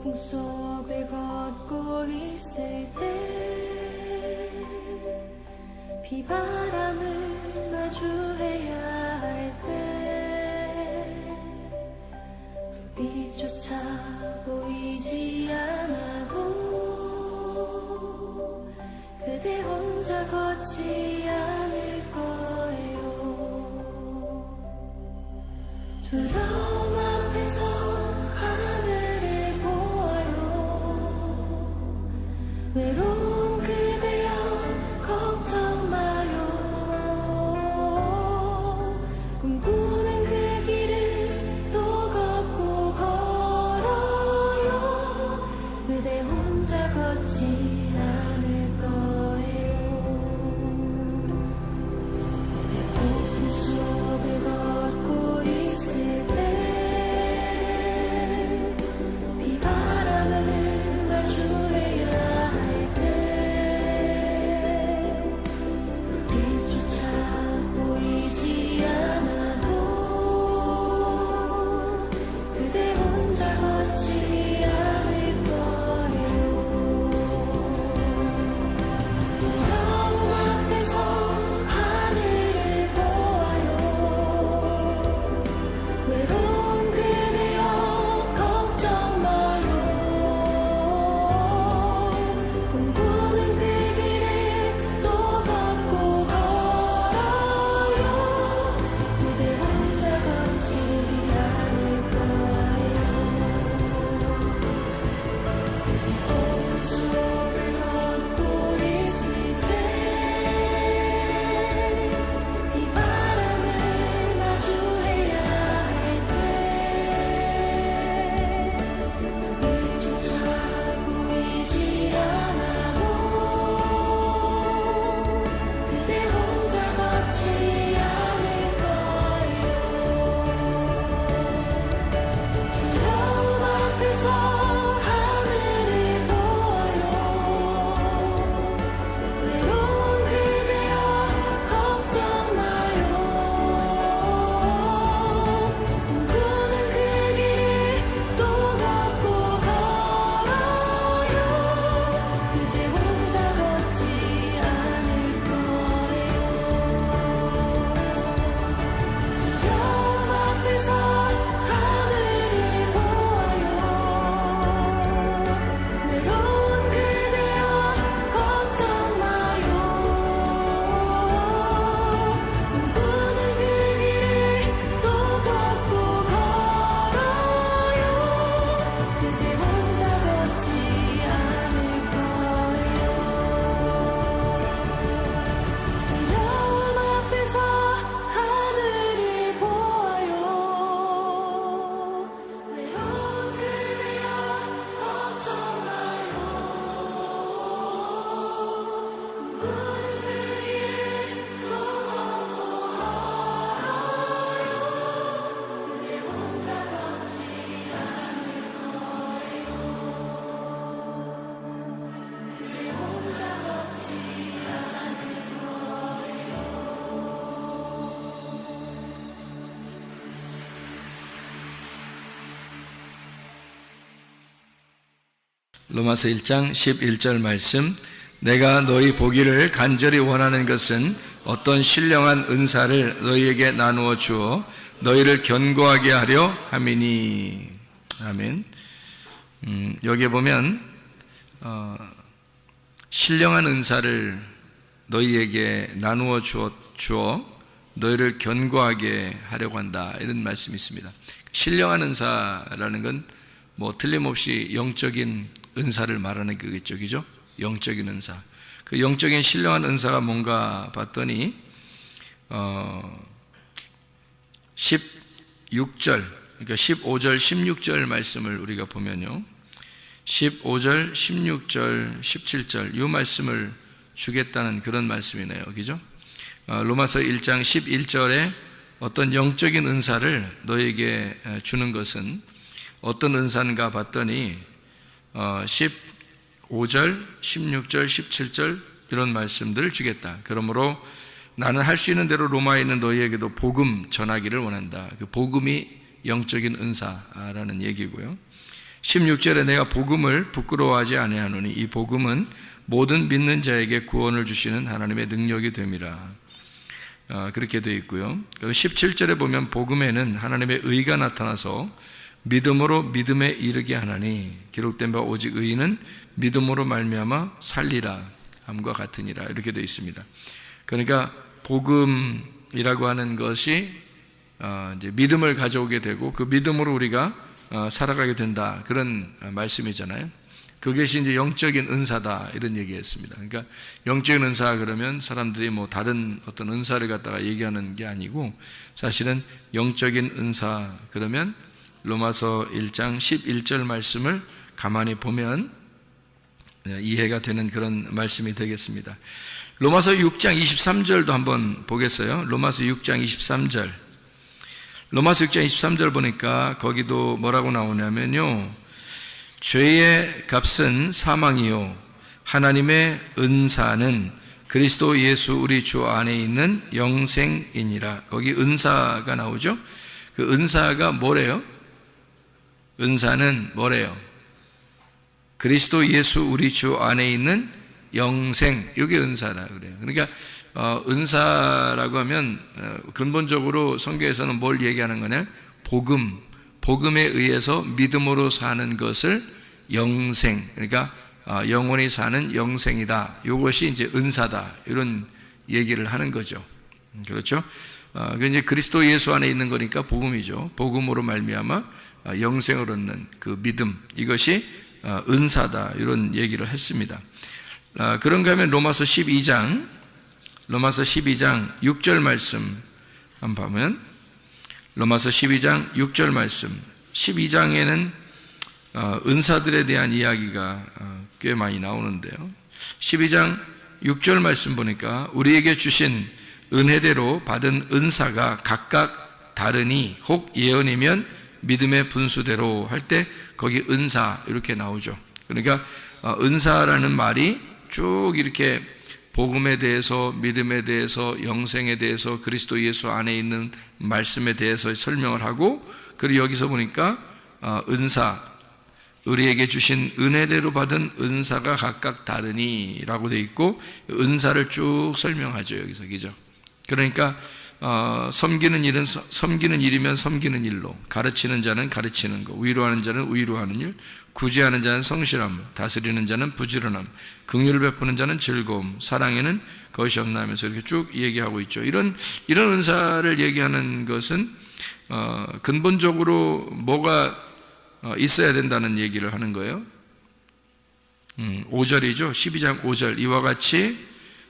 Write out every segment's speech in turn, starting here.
폭풍 속을 걷고 있을 때 비바람을 마주해야 할 때 불빛조차 보이지 않아도 그대 혼자 걷지 않을 거예요. 두려움 앞에서 하늘을 보아요. 외로운 그대여 걱정 마요. 꿈꾸는 그 길을 또 걷고 걸어요. 그대 혼자 걷지 않을 거예요. 폭풍 속을 걷고 있을 때 비바람을 마주해야 할 때 불빛조차 보이지 않아도 그대 혼자 걷지 않을 거예요. 두려움 앞에서 하늘을 보아요. 외로운 그대여 걱정 마요. 꿈꾸는 그 길을 또 걷고 걸어요. 그대 혼자 걷지 않을 거예요. 폭풍 속을 걷고 있을 때 비바람을 마주해야 할 때 불빛조차 보이지 않아도 그대 혼자 걷지 않을 거예요. 두려움 앞에서 하늘을 보아요. 외로운 그대여 걱정 마요. 꿈꾸는 그 길을 또 걷고 걸어요. 그대 혼자 걷지 않을 거예요. 두려움 앞에서 하늘을 보아요. 외로운 그대여 걱정 마요. 꿈꾸는 그 길을 또 걷고 걸어요. 그대 혼자 걷지 않을 거예요. 두려움 앞에서 하늘을 보아요. 외로운 그대여 걱정 마요. 꿈꾸는 그 길을 또 걷고 걸어요. 그대 혼자 걷지 않을 거예요. 그대 혼자 걷지 않을 거예요. 로마서 1장 11절 말씀, 내가 너희 보기를 간절히 원하는 것은 어떤 신령한 은사를 너희에게 나누어 주어 너희를 견고하게 하려 함이니. 아멘. 여기에 보면 신령한 은사를 너희에게 나누어 주어 너희를 견고하게 하려고 한다, 이런 말씀이 있습니다. 신령한 은사라는 건 뭐 틀림없이 영적인 은사를 말하는 거겠죠, 그죠? 영적인 은사. 그 영적인 신령한 은사가 뭔가 봤더니 16절, 그러니까 15절, 16절 말씀을 우리가 보면요, 15절, 16절, 17절 이 말씀을 주겠다는 그런 말씀이네요, 그죠? 로마서 1장 11절에 어떤 영적인 은사를 너에게 주는 것은 어떤 은사인가 봤더니 15절, 16절, 17절 이런 말씀들을 주겠다. 그러므로 나는 할 수 있는 대로 로마에 있는 너희에게도 복음 전하기를 원한다. 그 복음이 영적인 은사라는 얘기고요. 16절에 내가 복음을 부끄러워하지 아니하노니 이 복음은 모든 믿는 자에게 구원을 주시는 하나님의 능력이 됨이라. 그렇게 되어 있고요. 17절에 보면 복음에는 하나님의 의가 나타나서 믿음으로 믿음에 이르게 하나니 기록된 바 오직 의인은 믿음으로 말미암아 살리라 함과 같으니라 이렇게 되어 있습니다. 그러니까 복음이라고 하는 것이 이제 믿음을 가져오게 되고 그 믿음으로 우리가 살아가게 된다 그런 말씀이잖아요. 그것이 이제 영적인 은사다 이런 얘기했습니다. 그러니까 영적인 은사 그러면 사람들이 뭐 다른 어떤 은사를 갖다가 얘기하는 게 아니고 사실은 영적인 은사 그러면 로마서 1장 11절 말씀을 가만히 보면 이해가 되는 그런 말씀이 되겠습니다. 로마서 6장 23절도 한번 보겠어요. 로마서 6장 23절. 로마서 6장 23절 보니까 거기도 뭐라고 나오냐면요. 죄의 값은 사망이요 하나님의 은사는 그리스도 예수 우리 주 안에 있는 영생이니라. 거기 은사가 나오죠. 그 은사가 뭐래요? 은사는 뭐래요? 그리스도 예수 우리 주 안에 있는 영생, 이게 은사라 그래요. 그러니까 은사라고 하면 근본적으로 성경에서는 뭘 얘기하는 거냐? 복음에 의해서 믿음으로 사는 것을 영생, 그러니까 영원히 사는 영생이다. 이것이 이제 은사다. 이런 얘기를 하는 거죠. 그렇죠? 이제 그리스도 예수 안에 있는 거니까 복음이죠. 복음으로 말미암아 영생을 얻는 그 믿음, 이것이 은사다. 이런 얘기를 했습니다. 그런가 하면 로마서 12장 6절 말씀 한번 보면 로마서 12장 6절 말씀 12장에는 은사들에 대한 이야기가 꽤 많이 나오는데요. 12장 6절 말씀 보니까 우리에게 주신 은혜대로 받은 은사가 각각 다르니 혹 예언이면 믿음의 분수대로 할 때 거기 은사 이렇게 나오죠. 그러니까 은사라는 말이 쭉 이렇게 복음에 대해서 믿음에 대해서 영생에 대해서 그리스도 예수 안에 있는 말씀에 대해서 설명을 하고 그리고 여기서 보니까 은사 우리에게 주신 은혜대로 받은 은사가 각각 다르니 라고 되어 있고 은사를 쭉 설명하죠. 여기서 그죠? 그러니까 섬기는 일은 섬기는 일이면 섬기는 일로, 가르치는 자는 가르치는 것, 위로하는 자는 위로하는 일, 구제하는 자는 성실함, 다스리는 자는 부지런함, 긍휼을 베푸는 자는 즐거움, 사랑에는 것이 없나 하면서 이렇게 쭉 얘기하고 있죠. 이런 은사를 얘기하는 것은 근본적으로 뭐가 있어야 된다는 얘기를 하는 거예요. 5절이죠. 12장 5절. 이와 같이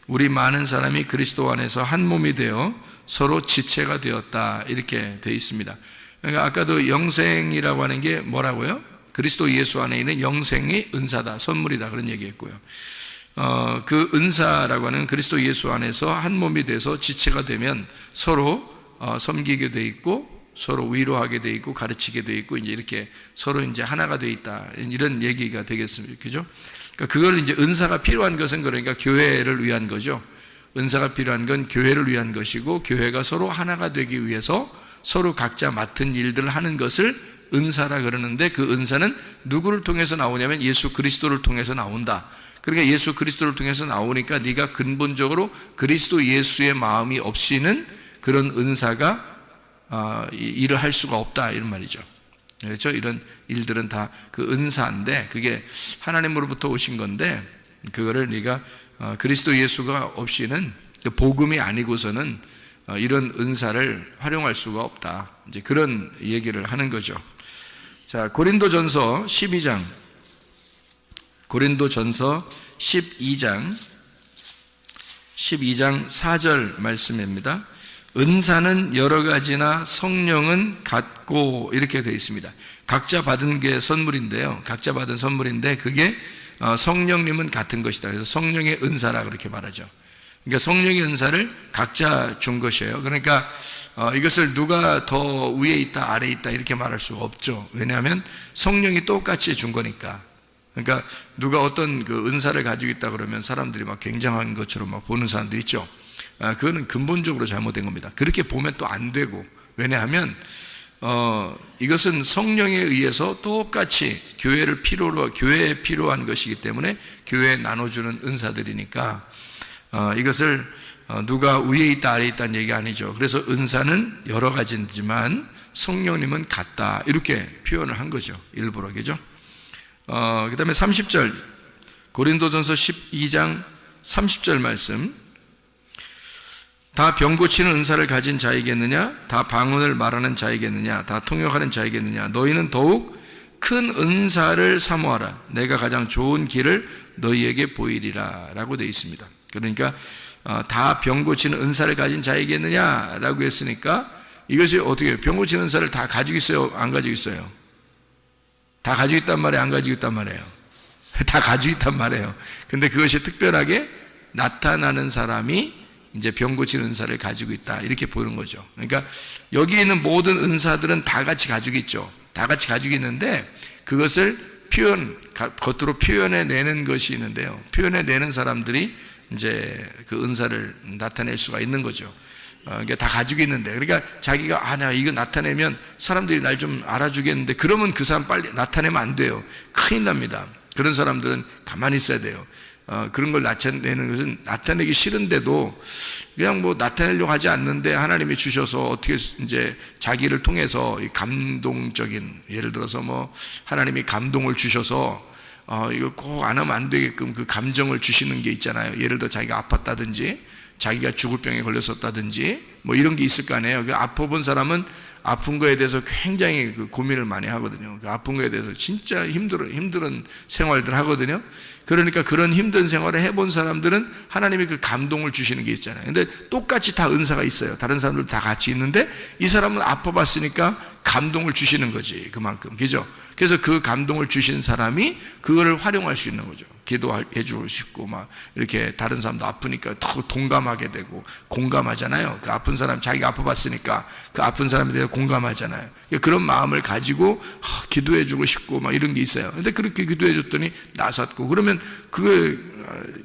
우리 많은 사람이 그리스도 안에서 한 몸이 되어 서로 지체가 되었다 이렇게 되어 있습니다. 그러니까 아까도 영생이라고 하는 게 뭐라고요? 그리스도 예수 안에 있는 영생이 은사다, 선물이다 그런 얘기했고요. 그 은사라고 하는 그리스도 예수 안에서 한 몸이 돼서 지체가 되면 서로 섬기게 돼 있고 서로 위로하게 돼 있고 가르치게 돼 있고 이제 이렇게 서로 이제 하나가 돼 있다 이런 얘기가 되겠습니다. 그죠? 그러니까 그걸 이제 은사가 필요한 것은 그러니까 교회를 위한 거죠. 은사가 필요한 건 교회를 위한 것이고 교회가 서로 하나가 되기 위해서 서로 각자 맡은 일들을 하는 것을 은사라 그러는데 그 은사는 누구를 통해서 나오냐면 예수 그리스도를 통해서 나온다. 그러니까 예수 그리스도를 통해서 나오니까 네가 근본적으로 그리스도 예수의 마음이 없이는 그런 은사가 일을 할 수가 없다 이런 말이죠. 그렇죠? 이런 일들은 다 그 은사인데 그게 하나님으로부터 오신 건데 그거를 네가 그리스도 예수가 없이는 복음이 아니고서는 이런 은사를 활용할 수가 없다. 이제 그런 얘기를 하는 거죠. 자, 고린도전서 12장 12장 4절 말씀입니다. 은사는 여러 가지나 성령은 같고 이렇게 되어 있습니다. 각자 받은 게 선물인데요. 각자 받은 선물인데 그게 성령님은 같은 것이다. 그래서 성령의 은사라 그렇게 말하죠. 그러니까 성령의 은사를 각자 준 것이에요. 그러니까 이것을 누가 더 위에 있다 아래에 있다 이렇게 말할 수가 없죠. 왜냐하면 성령이 똑같이 준 거니까. 그러니까 누가 어떤 그 은사를 가지고 있다 그러면 사람들이 막 굉장한 것처럼 막 보는 사람도 있죠. 그거는 근본적으로 잘못된 겁니다. 그렇게 보면 또 안 되고, 왜냐하면 이것은 성령에 의해서 똑같이 교회에 필요한 것이기 때문에 교회에 나눠주는 은사들이니까 이것을 누가 위에 있다 아래에 있다는 얘기가 아니죠. 그래서 은사는 여러 가지지만 성령님은 같다 이렇게 표현을 한 거죠. 일부러. 그죠? 그 다음에 30절 고린도전서 12장 30절 말씀, 다 병 고치는 은사를 가진 자이겠느냐? 다 방언을 말하는 자이겠느냐? 다 통역하는 자이겠느냐? 너희는 더욱 큰 은사를 사모하라. 내가 가장 좋은 길을 너희에게 보이리라 라고 되어 있습니다. 그러니까 다 병 고치는 은사를 가진 자이겠느냐 라고 했으니까 이것이 어떻게 해요? 병 고치는 은사를 다 가지고 있어요? 안 가지고 있어요? 다 가지고 있단 말이에요? 안 가지고 있단 말이에요? 다 가지고 있단 말이에요. 근데 그것이 특별하게 나타나는 사람이 이제 병 고치는 은사를 가지고 있다 이렇게 보는 거죠. 그러니까 여기 있는 모든 은사들은 다 같이 가지고 있죠. 다 같이 가지고 있는데 그것을 겉으로 표현해 내는 것이 있는데요. 표현해 내는 사람들이 이제 그 은사를 나타낼 수가 있는 거죠. 그러니까 다 가지고 있는데, 그러니까 자기가 내가 이거 나타내면 사람들이 날 좀 알아주겠는데 그러면 그 사람 빨리 나타내면 안 돼요. 큰일 납니다. 그런 사람들은 가만히 있어야 돼요. 그런 걸 나타내는 것은 나타내기 싫은데도 그냥 뭐 나타내려고 하지 않는데 하나님이 주셔서 어떻게 이제 자기를 통해서 감동적인, 예를 들어서 뭐 하나님이 감동을 주셔서 이거 꼭 안 하면 안 되게끔 그 감정을 주시는 게 있잖아요. 예를 들어 자기가 아팠다든지 자기가 죽을 병에 걸렸었다든지 뭐 이런 게 있을 거 아니에요. 그 아파본 사람은 아픈 거에 대해서 굉장히 그 고민을 많이 하거든요. 그 아픈 거에 대해서 진짜 힘든 생활들 하거든요. 그러니까 그런 힘든 생활을 해본 사람들은 하나님이 그 감동을 주시는 게 있잖아요. 근데 똑같이 다 은사가 있어요. 다른 사람들 다 같이 있는데 이 사람은 아파봤으니까 감동을 주시는 거지, 그만큼. 그죠? 그래서 그 감동을 주신 사람이 그거를 활용할 수 있는 거죠. 기도해 주고 싶고 막 이렇게 다른 사람도 아프니까 더 동감하게 되고 공감하잖아요. 그 아픈 사람, 자기가 아파봤으니까 그 아픈 사람에 대해서 공감하잖아요. 그런 마음을 가지고 기도해 주고 싶고 막 이런 게 있어요. 근데 그렇게 기도해 줬더니 나섰고, 그러면 그게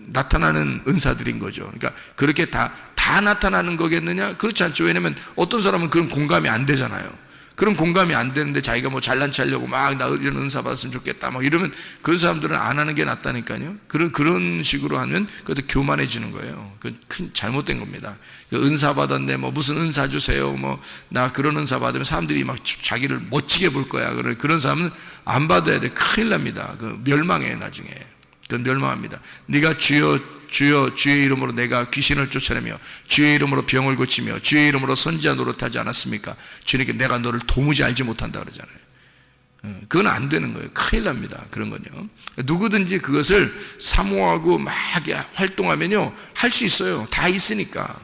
나타나는 은사들인 거죠. 그러니까 그렇게 다 나타나는 거겠느냐? 그렇지 않죠. 왜냐면 어떤 사람은 그런 공감이 안 되잖아요. 그런 공감이 안 되는데 자기가 뭐 잘난 체하려고 막 나 이런 은사 받았으면 좋겠다 막 이러면 그런 사람들은 안 하는 게 낫다니까요. 그런 식으로 하면 그것도 교만해지는 거예요. 그 큰 잘못된 겁니다. 은사 받았네, 뭐 무슨 은사 주세요, 뭐 나 그런 은사 받으면 사람들이 막 자기를 멋지게 볼 거야. 그런 사람은 안 받아야 돼. 큰일 납니다. 그 멸망해 나중에. 그건 멸망합니다. 네가 주여 주의 이름으로 내가 귀신을 쫓아내며 주의 이름으로 병을 고치며 주의 이름으로 선지자 노릇하지 않았습니까? 주님께 내가 너를 도무지 알지 못한다 그러잖아요. 그건 안 되는 거예요. 큰일 납니다. 그런 건요. 누구든지 그것을 사모하고 막 활동하면요, 할 수 있어요. 다 있으니까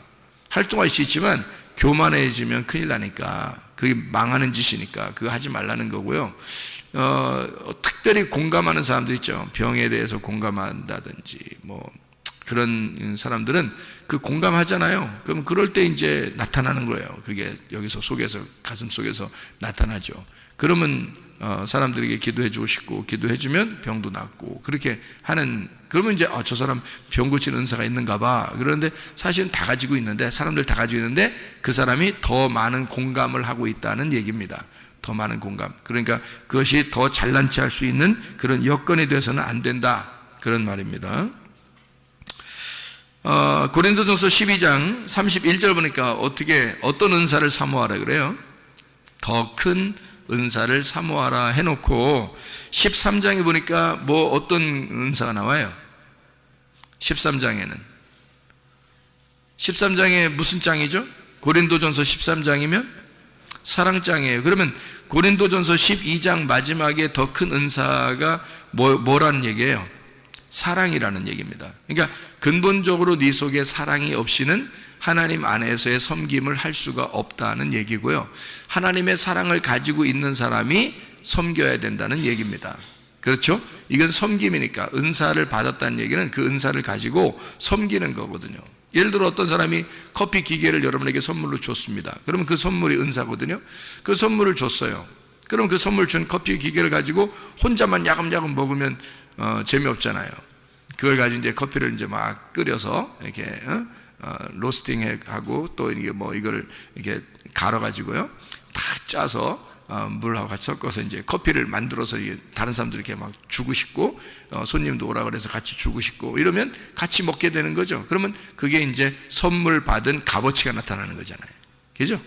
활동할 수 있지만 교만해지면 큰일 나니까, 그게 망하는 짓이니까 그거 하지 말라는 거고요. 특별히 공감하는 사람들 있죠. 병에 대해서 공감한다든지 뭐 그런 사람들은 그 공감하잖아요. 그럼 그럴 때 이제 나타나는 거예요. 그게 여기서 속에서, 가슴 속에서 나타나죠. 그러면 사람들에게 기도해 주고 싶고, 기도해 주면 병도 낫고, 그렇게 하는, 그러면 이제 저 사람 병 고치는 은사가 있는가 봐. 그런데 사실은 다 가지고 있는데, 사람들 다 가지고 있는데 그 사람이 더 많은 공감을 하고 있다는 얘기입니다. 더 많은 공감. 그러니까 그것이 더 잘난 체할 수 있는 그런 여건이 돼서는 안 된다, 그런 말입니다. 고린도전서 12장 31절 보니까 어떤 은사를 사모하라 그래요? 더 큰 은사를 사모하라 해놓고 13장에 보니까 뭐 어떤 은사가 나와요? 13장에 무슨 장이죠? 고린도전서 13장이면 사랑장이에요. 그러면 고린도전서 12장 마지막에 더 큰 은사가 뭐라는 얘기예요? 사랑이라는 얘기입니다. 그러니까 근본적으로 네 속에 사랑이 없이는 하나님 안에서의 섬김을 할 수가 없다는 얘기고요. 하나님의 사랑을 가지고 있는 사람이 섬겨야 된다는 얘기입니다. 그렇죠? 이건 섬김이니까, 은사를 받았다는 얘기는 그 은사를 가지고 섬기는 거거든요. 예를 들어 어떤 사람이 커피 기계를 여러분에게 선물로 줬습니다. 그러면 그 선물이 은사거든요. 그 선물을 줬어요. 그럼 그 선물 준 커피 기계를 가지고 혼자만 야금야금 먹으면 재미없잖아요. 그걸 가지고 이제 커피를 이제 막 끓여서 이렇게 로스팅하고 또 이게 뭐 이걸 이렇게 갈아가지고요, 다 짜서 물하고 같이 섞어서 이제 커피를 만들어서 다른 사람들에게 막 주고 싶고, 손님도 오라 그래서 같이 주고 싶고 이러면 같이 먹게 되는 거죠. 그러면 그게 이제 선물 받은 값어치가 나타나는 거잖아요. 그죠?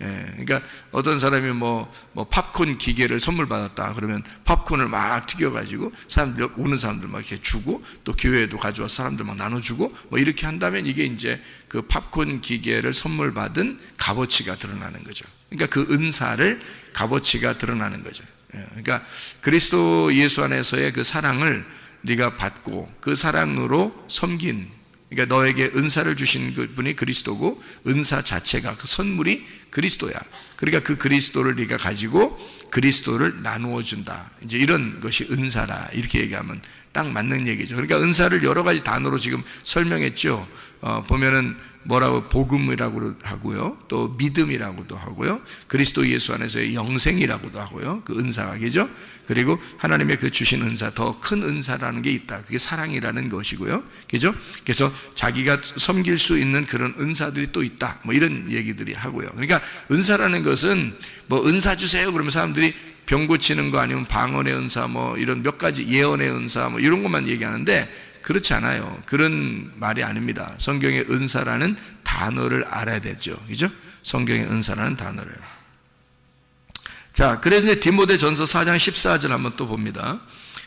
예, 그러니까 어떤 사람이 뭐 팝콘 기계를 선물 받았다 그러면 팝콘을 막 튀겨가지고 사람들, 오는 사람들 막 이렇게 주고, 또 교회에도 가져와서 사람들 막 나눠주고 뭐 이렇게 한다면 이게 이제 그 팝콘 기계를 선물 받은 값어치가 드러나는 거죠. 그러니까 그 은사를 값어치가 드러나는 거죠. 예, 그러니까 그리스도 예수 안에서의 그 사랑을 네가 받고 그 사랑으로 섬긴, 그러니까 너에게 은사를 주신 분이 그리스도고 은사 자체가, 그 선물이 그리스도야. 그러니까 그 그리스도를 네가 가지고 그리스도를 나누어 준다. 이제 이런 것이 은사라. 이렇게 얘기하면 딱 맞는 얘기죠. 그러니까 은사를 여러 가지 단어로 지금 설명했죠. 보면은 뭐라고, 복음이라고 하고요, 또 믿음이라고도 하고요, 그리스도 예수 안에서의 영생이라고도 하고요, 그 은사가, 그죠? 그리고 하나님의 그 주신 은사, 더 큰 은사라는 게 있다. 그게 사랑이라는 것이고요, 그죠? 그래서 자기가 섬길 수 있는 그런 은사들이 또 있다. 뭐 이런 얘기들이 하고요. 그러니까 은사라는 것은 뭐 은사 주세요 그러면 사람들이 병 고치는 거 아니면 방언의 은사, 뭐 이런 몇 가지, 예언의 은사, 뭐 이런 것만 얘기하는데 그렇지 않아요. 그런 말이 아닙니다. 성경의 은사라는 단어를 알아야 되죠. 그죠? 성경의 은사라는 단어를. 자, 그래서 이제 디모데전서 4장 14절 한번 또 봅니다.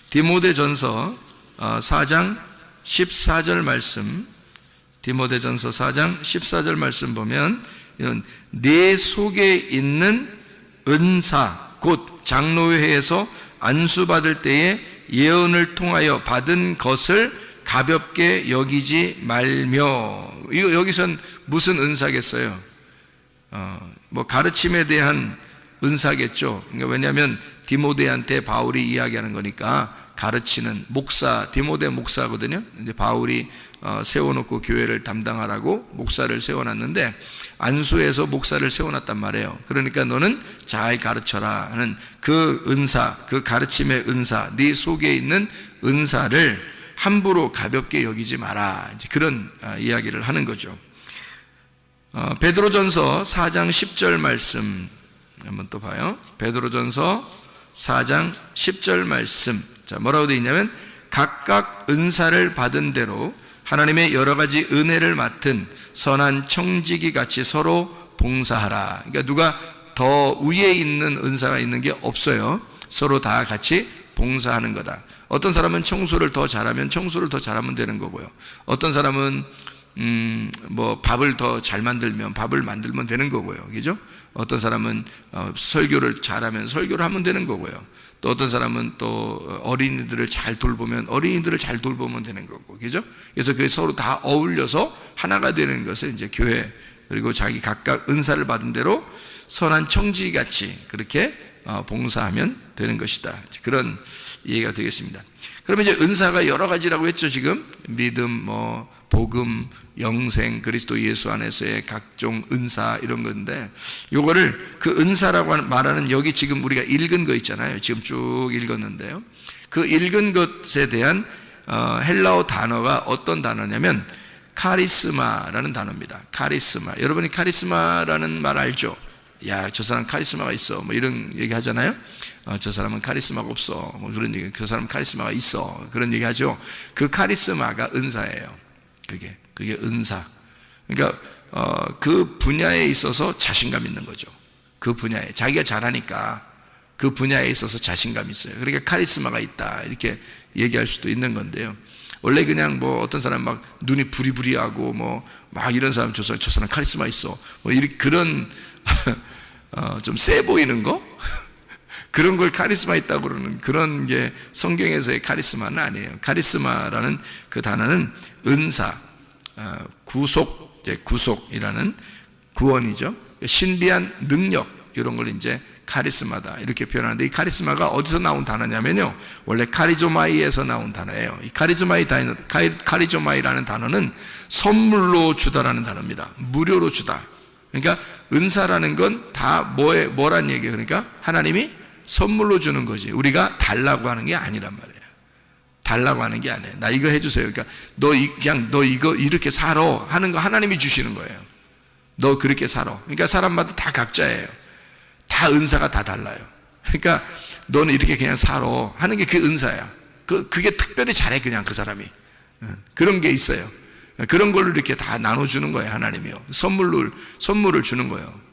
디모데전서 4장 14절 말씀, 디모데전서 4장 14절 말씀 보면, 내 속에 있는 은사, 곧 장로회에서 안수받을 때에 예언을 통하여 받은 것을 가볍게 여기지 말며. 이거 여기선 무슨 은사겠어요? 뭐 가르침에 대한 은사겠죠. 그러니까 왜냐하면 디모데한테 바울이 이야기하는 거니까, 가르치는 목사, 디모데 목사거든요. 이제 바울이 세워놓고 교회를 담당하라고 목사를 세워놨는데 안수에서 목사를 세워놨단 말이에요. 그러니까 너는 잘 가르쳐라 하는 그 은사, 그 가르침의 은사, 네 속에 있는 은사를 함부로 가볍게 여기지 마라. 이제 그런 이야기를 하는 거죠. 베드로전서 4장 10절 말씀 한번 또 봐요. 베드로전서 4장 10절 말씀. 자, 뭐라고 되어 있냐면, 각각 은사를 받은 대로 하나님의 여러 가지 은혜를 맡은 선한 청지기 같이 서로 봉사하라. 그러니까 누가 더 위에 있는 은사가 있는 게 없어요. 서로 다 같이 봉사하는 거다. 어떤 사람은 청소를 더 잘하면 청소를 더 잘하면 되는 거고요. 어떤 사람은 뭐 밥을 더 잘 만들면 밥을 만들면 되는 거고요. 그죠? 어떤 사람은 설교를 잘하면 설교를 하면 되는 거고요. 또 어떤 사람은 또 어린이들을 잘 돌보면 어린이들을 잘 돌보면 되는 거고, 그죠? 그래서 그게 서로 다 어울려서 하나가 되는 것을 이제 교회, 그리고 자기 각각 은사를 받은 대로 선한 청지같이 그렇게 봉사하면 되는 것이다. 그런 이해가 되겠습니다. 그러면 이제 은사가 여러 가지라고 했죠. 지금 믿음, 뭐 복음, 영생, 그리스도 예수 안에서의 각종 은사, 이런 건데, 요거를 그 은사라고 말하는, 여기 지금 우리가 읽은 거 있잖아요. 지금 쭉 읽었는데요. 그 읽은 것에 대한 헬라어 단어가 어떤 단어냐면 카리스마라는 단어입니다. 카리스마. 여러분이 카리스마라는 말 알죠? 야, 저 사람 카리스마가 있어, 뭐 이런 얘기 하잖아요. 저 사람은 카리스마가 없어, 뭐 그런 얘기. 그 사람은 카리스마가 있어, 그런 얘기 하죠. 그 카리스마가 은사예요. 그게 은사. 그러니까 그 분야에 있어서 자신감 있는 거죠. 그 분야에 자기가 잘하니까 그 분야에 있어서 자신감 있어요. 그러니까 카리스마가 있다, 이렇게 얘기할 수도 있는 건데요. 원래 그냥 뭐 어떤 사람 막 눈이 부리부리하고 뭐 막 이런 사람, 저 사람 카리스마 있어, 뭐 이렇게 그런 좀 세 보이는 거 그런 걸 카리스마 있다고 그러는, 그런 게 성경에서의 카리스마는 아니에요. 카리스마라는 그 단어는 은사, 구속이라는 구원이죠. 신비한 능력, 이런 걸 이제 카리스마다 이렇게 표현하는데, 이 카리스마가 어디서 나온 단어냐면요, 원래 카리조마이에서 나온 단어예요. 이 카리조마이라는 단어는 선물로 주다라는 단어입니다. 무료로 주다. 그러니까 은사라는 건 다 뭐란 얘기예요? 그러니까 하나님이 선물로 주는 거지, 우리가 달라고 하는 게 아니란 말이에요. 달라고 하는 게 아니에요. 나 이거 해주세요. 그러니까 너 이거 이렇게 살아 하는 거 하나님이 주시는 거예요. 너 그렇게 살아. 그러니까 사람마다 다 각자예요. 다 은사가 다 달라요. 그러니까 너는 이렇게 그냥 살아 하는 게 그 은사야. 그게 특별히 잘해 그냥 그 사람이. 그런 게 있어요. 그런 걸로 이렇게 다 나눠주는 거예요, 하나님이요. 선물을 주는 거예요.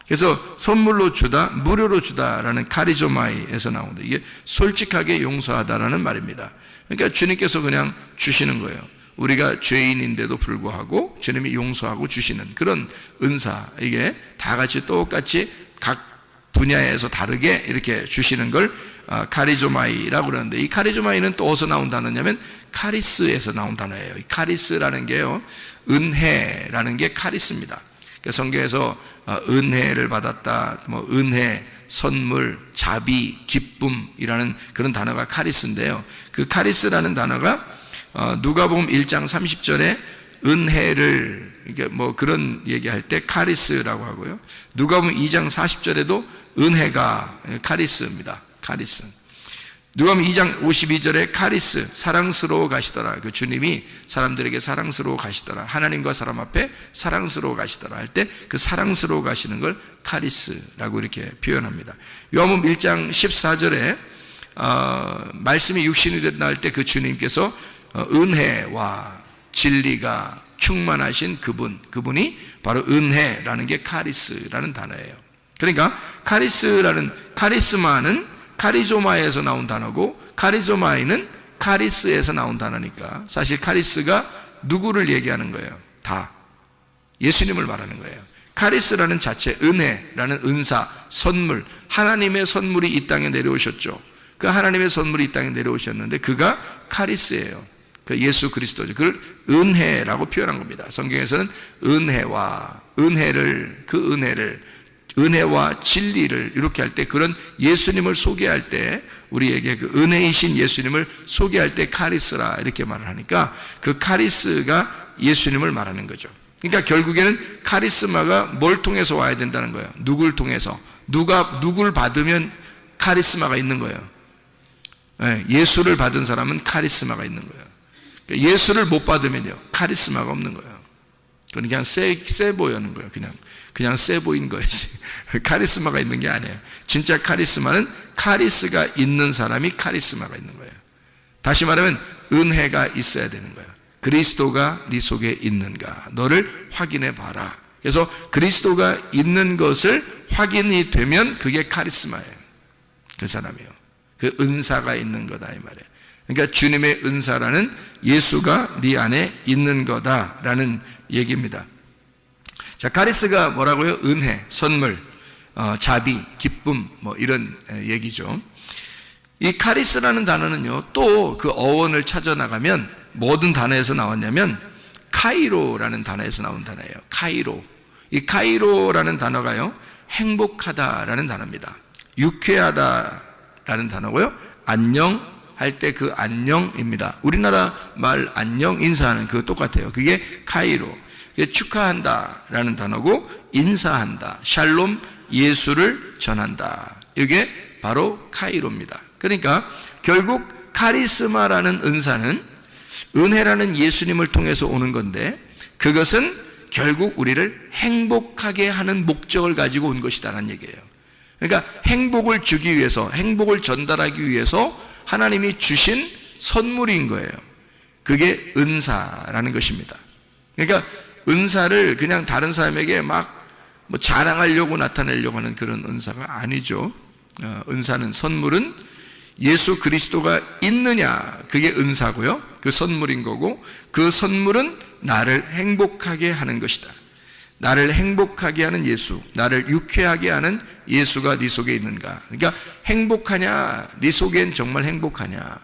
그래서 선물로 주다, 무료로 주다라는 카리조마이에서 나온다. 이게 솔직하게 용서하다라는 말입니다. 그러니까 주님께서 그냥 주시는 거예요. 우리가 죄인인데도 불구하고 주님이 용서하고 주시는 그런 은사, 이게 다 같이 똑같이 각 분야에서 다르게 이렇게 주시는 걸 카리조마이라고 그러는데, 이 카리조마이는 또 어디서 나온 단어냐면 카리스에서 나온 단어예요. 이 카리스라는 게요, 은혜라는 게 카리스입니다. 그러니까 성경에서 은혜를 받았다, 뭐 은혜, 선물, 자비, 기쁨이라는 그런 단어가 카리스인데요. 그 카리스라는 단어가 누가복음 1장 30절에 은혜를, 이게 뭐 그런 얘기할 때 카리스라고 하고요. 누가복음 2장 40절에도 은혜가 카리스입니다. 카리스. 누가복음 2장 52절에 카리스, 사랑스러워 가시더라. 그 주님이 사람들에게 사랑스러워 가시더라. 하나님과 사람 앞에 사랑스러워 가시더라 할 때 그 사랑스러워 가시는 걸 카리스라고 이렇게 표현합니다. 요한복음 1장 14절에 말씀이 육신이 됐다 할 때 그 주님께서 은혜와 진리가 충만하신 그분이 바로 은혜라는 게 카리스라는 단어예요. 그러니까 카리스마는 카리조마에서 나온 단어고, 카리조마이는 카리스에서 나온 단어니까 사실 카리스가 누구를 얘기하는 거예요? 다 예수님을 말하는 거예요. 카리스라는 자체, 은혜라는 은사, 선물, 하나님의 선물이 이 땅에 내려오셨죠. 그 하나님의 선물이 이 땅에 내려오셨는데 그가 카리스예요. 그 예수 그리스도죠. 그걸 은혜라고 표현한 겁니다. 성경에서는 은혜와 진리를 이렇게 할 때, 그런 예수님을 소개할 때, 우리에게 그 은혜이신 예수님을 소개할 때 카리스라 이렇게 말을 하니까 그 카리스가 예수님을 말하는 거죠. 그러니까 결국에는 카리스마가 뭘 통해서 와야 된다는 거예요? 누굴 통해서? 누굴 받으면 카리스마가 있는 거예요? 예수를 받은 사람은 카리스마가 있는 거예요. 예수를 못 받으면요, 카리스마가 없는 거예요. 그건 그냥 세 보이는 거예요. 그냥 세 보인 거예요. 카리스마가 있는 게 아니에요. 진짜 카리스마는 카리스가 있는 사람이 카리스마가 있는 거예요. 다시 말하면 은혜가 있어야 되는 거예요. 그리스도가 네 속에 있는가 너를 확인해 봐라. 그래서 그리스도가 있는 것을 확인이 되면 그게 카리스마예요. 그 사람이요. 그 은사가 있는 거다 이 말이에요. 그러니까 주님의 은사라는 예수가 네 안에 있는 거다라는 얘기입니다. 자, 카리스가 뭐라고요? 은혜, 선물, 자비, 기쁨, 뭐 이런 얘기죠. 이 카리스라는 단어는요, 또 그 어원을 찾아 나가면 모든 단어에서 나왔냐면 카이로라는 단어에서 나온 단어예요. 카이로. 이 카이로라는 단어가요, 행복하다라는 단어입니다. 유쾌하다라는 단어고요. 안녕 할 때 그 안녕입니다. 우리나라 말 안녕 인사하는 그거 똑같아요. 그게 카이로. 그게 축하한다라는 단어고, 인사한다, 샬롬, 예수를 전한다. 이게 바로 카이로입니다. 그러니까 결국 카리스마라는 은사는 은혜라는 예수님을 통해서 오는 건데, 그것은 결국 우리를 행복하게 하는 목적을 가지고 온 것이다라는 얘기예요. 그러니까 행복을 주기 위해서, 행복을 전달하기 위해서 하나님이 주신 선물인 거예요. 그게 은사라는 것입니다. 그러니까 은사를 그냥 다른 사람에게 막 뭐 자랑하려고 나타내려고 하는 그런 은사가 아니죠. 은사는, 선물은 예수 그리스도가 있느냐, 그게 은사고요. 그 선물인 거고, 그 선물은 나를 행복하게 하는 것이다. 나를 행복하게 하는 예수, 나를 유쾌하게 하는 예수가 네 속에 있는가. 그러니까 행복하냐, 네 속엔 정말 행복하냐,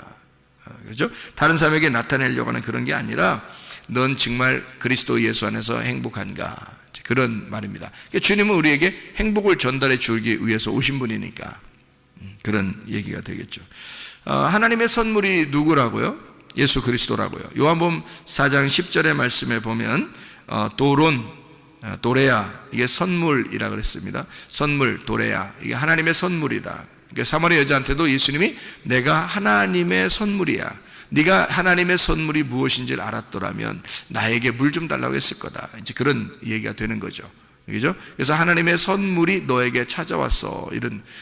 그렇죠? 다른 사람에게 나타내려고 하는 그런 게 아니라 넌 정말 그리스도 예수 안에서 행복한가, 그런 말입니다. 그러니까 주님은 우리에게 행복을 전달해 주기 위해서 오신 분이니까 그런 얘기가 되겠죠. 하나님의 선물이 누구라고요? 예수 그리스도라고요. 요한복음 4장 10절의 말씀에 보면 도레아, 이게 선물이라 그랬습니다. 선물, 도레아, 이게 하나님의 선물이다. 그러니까 사마리아 여자한테도 예수님이 내가 하나님의 선물이야, 네가 하나님의 선물이 무엇인지를 알았더라면 나에게 물 좀 달라고 했을 거다, 이제 그런 얘기가 되는 거죠. 그죠? 그래서 하나님의 선물이 너에게 찾아왔어.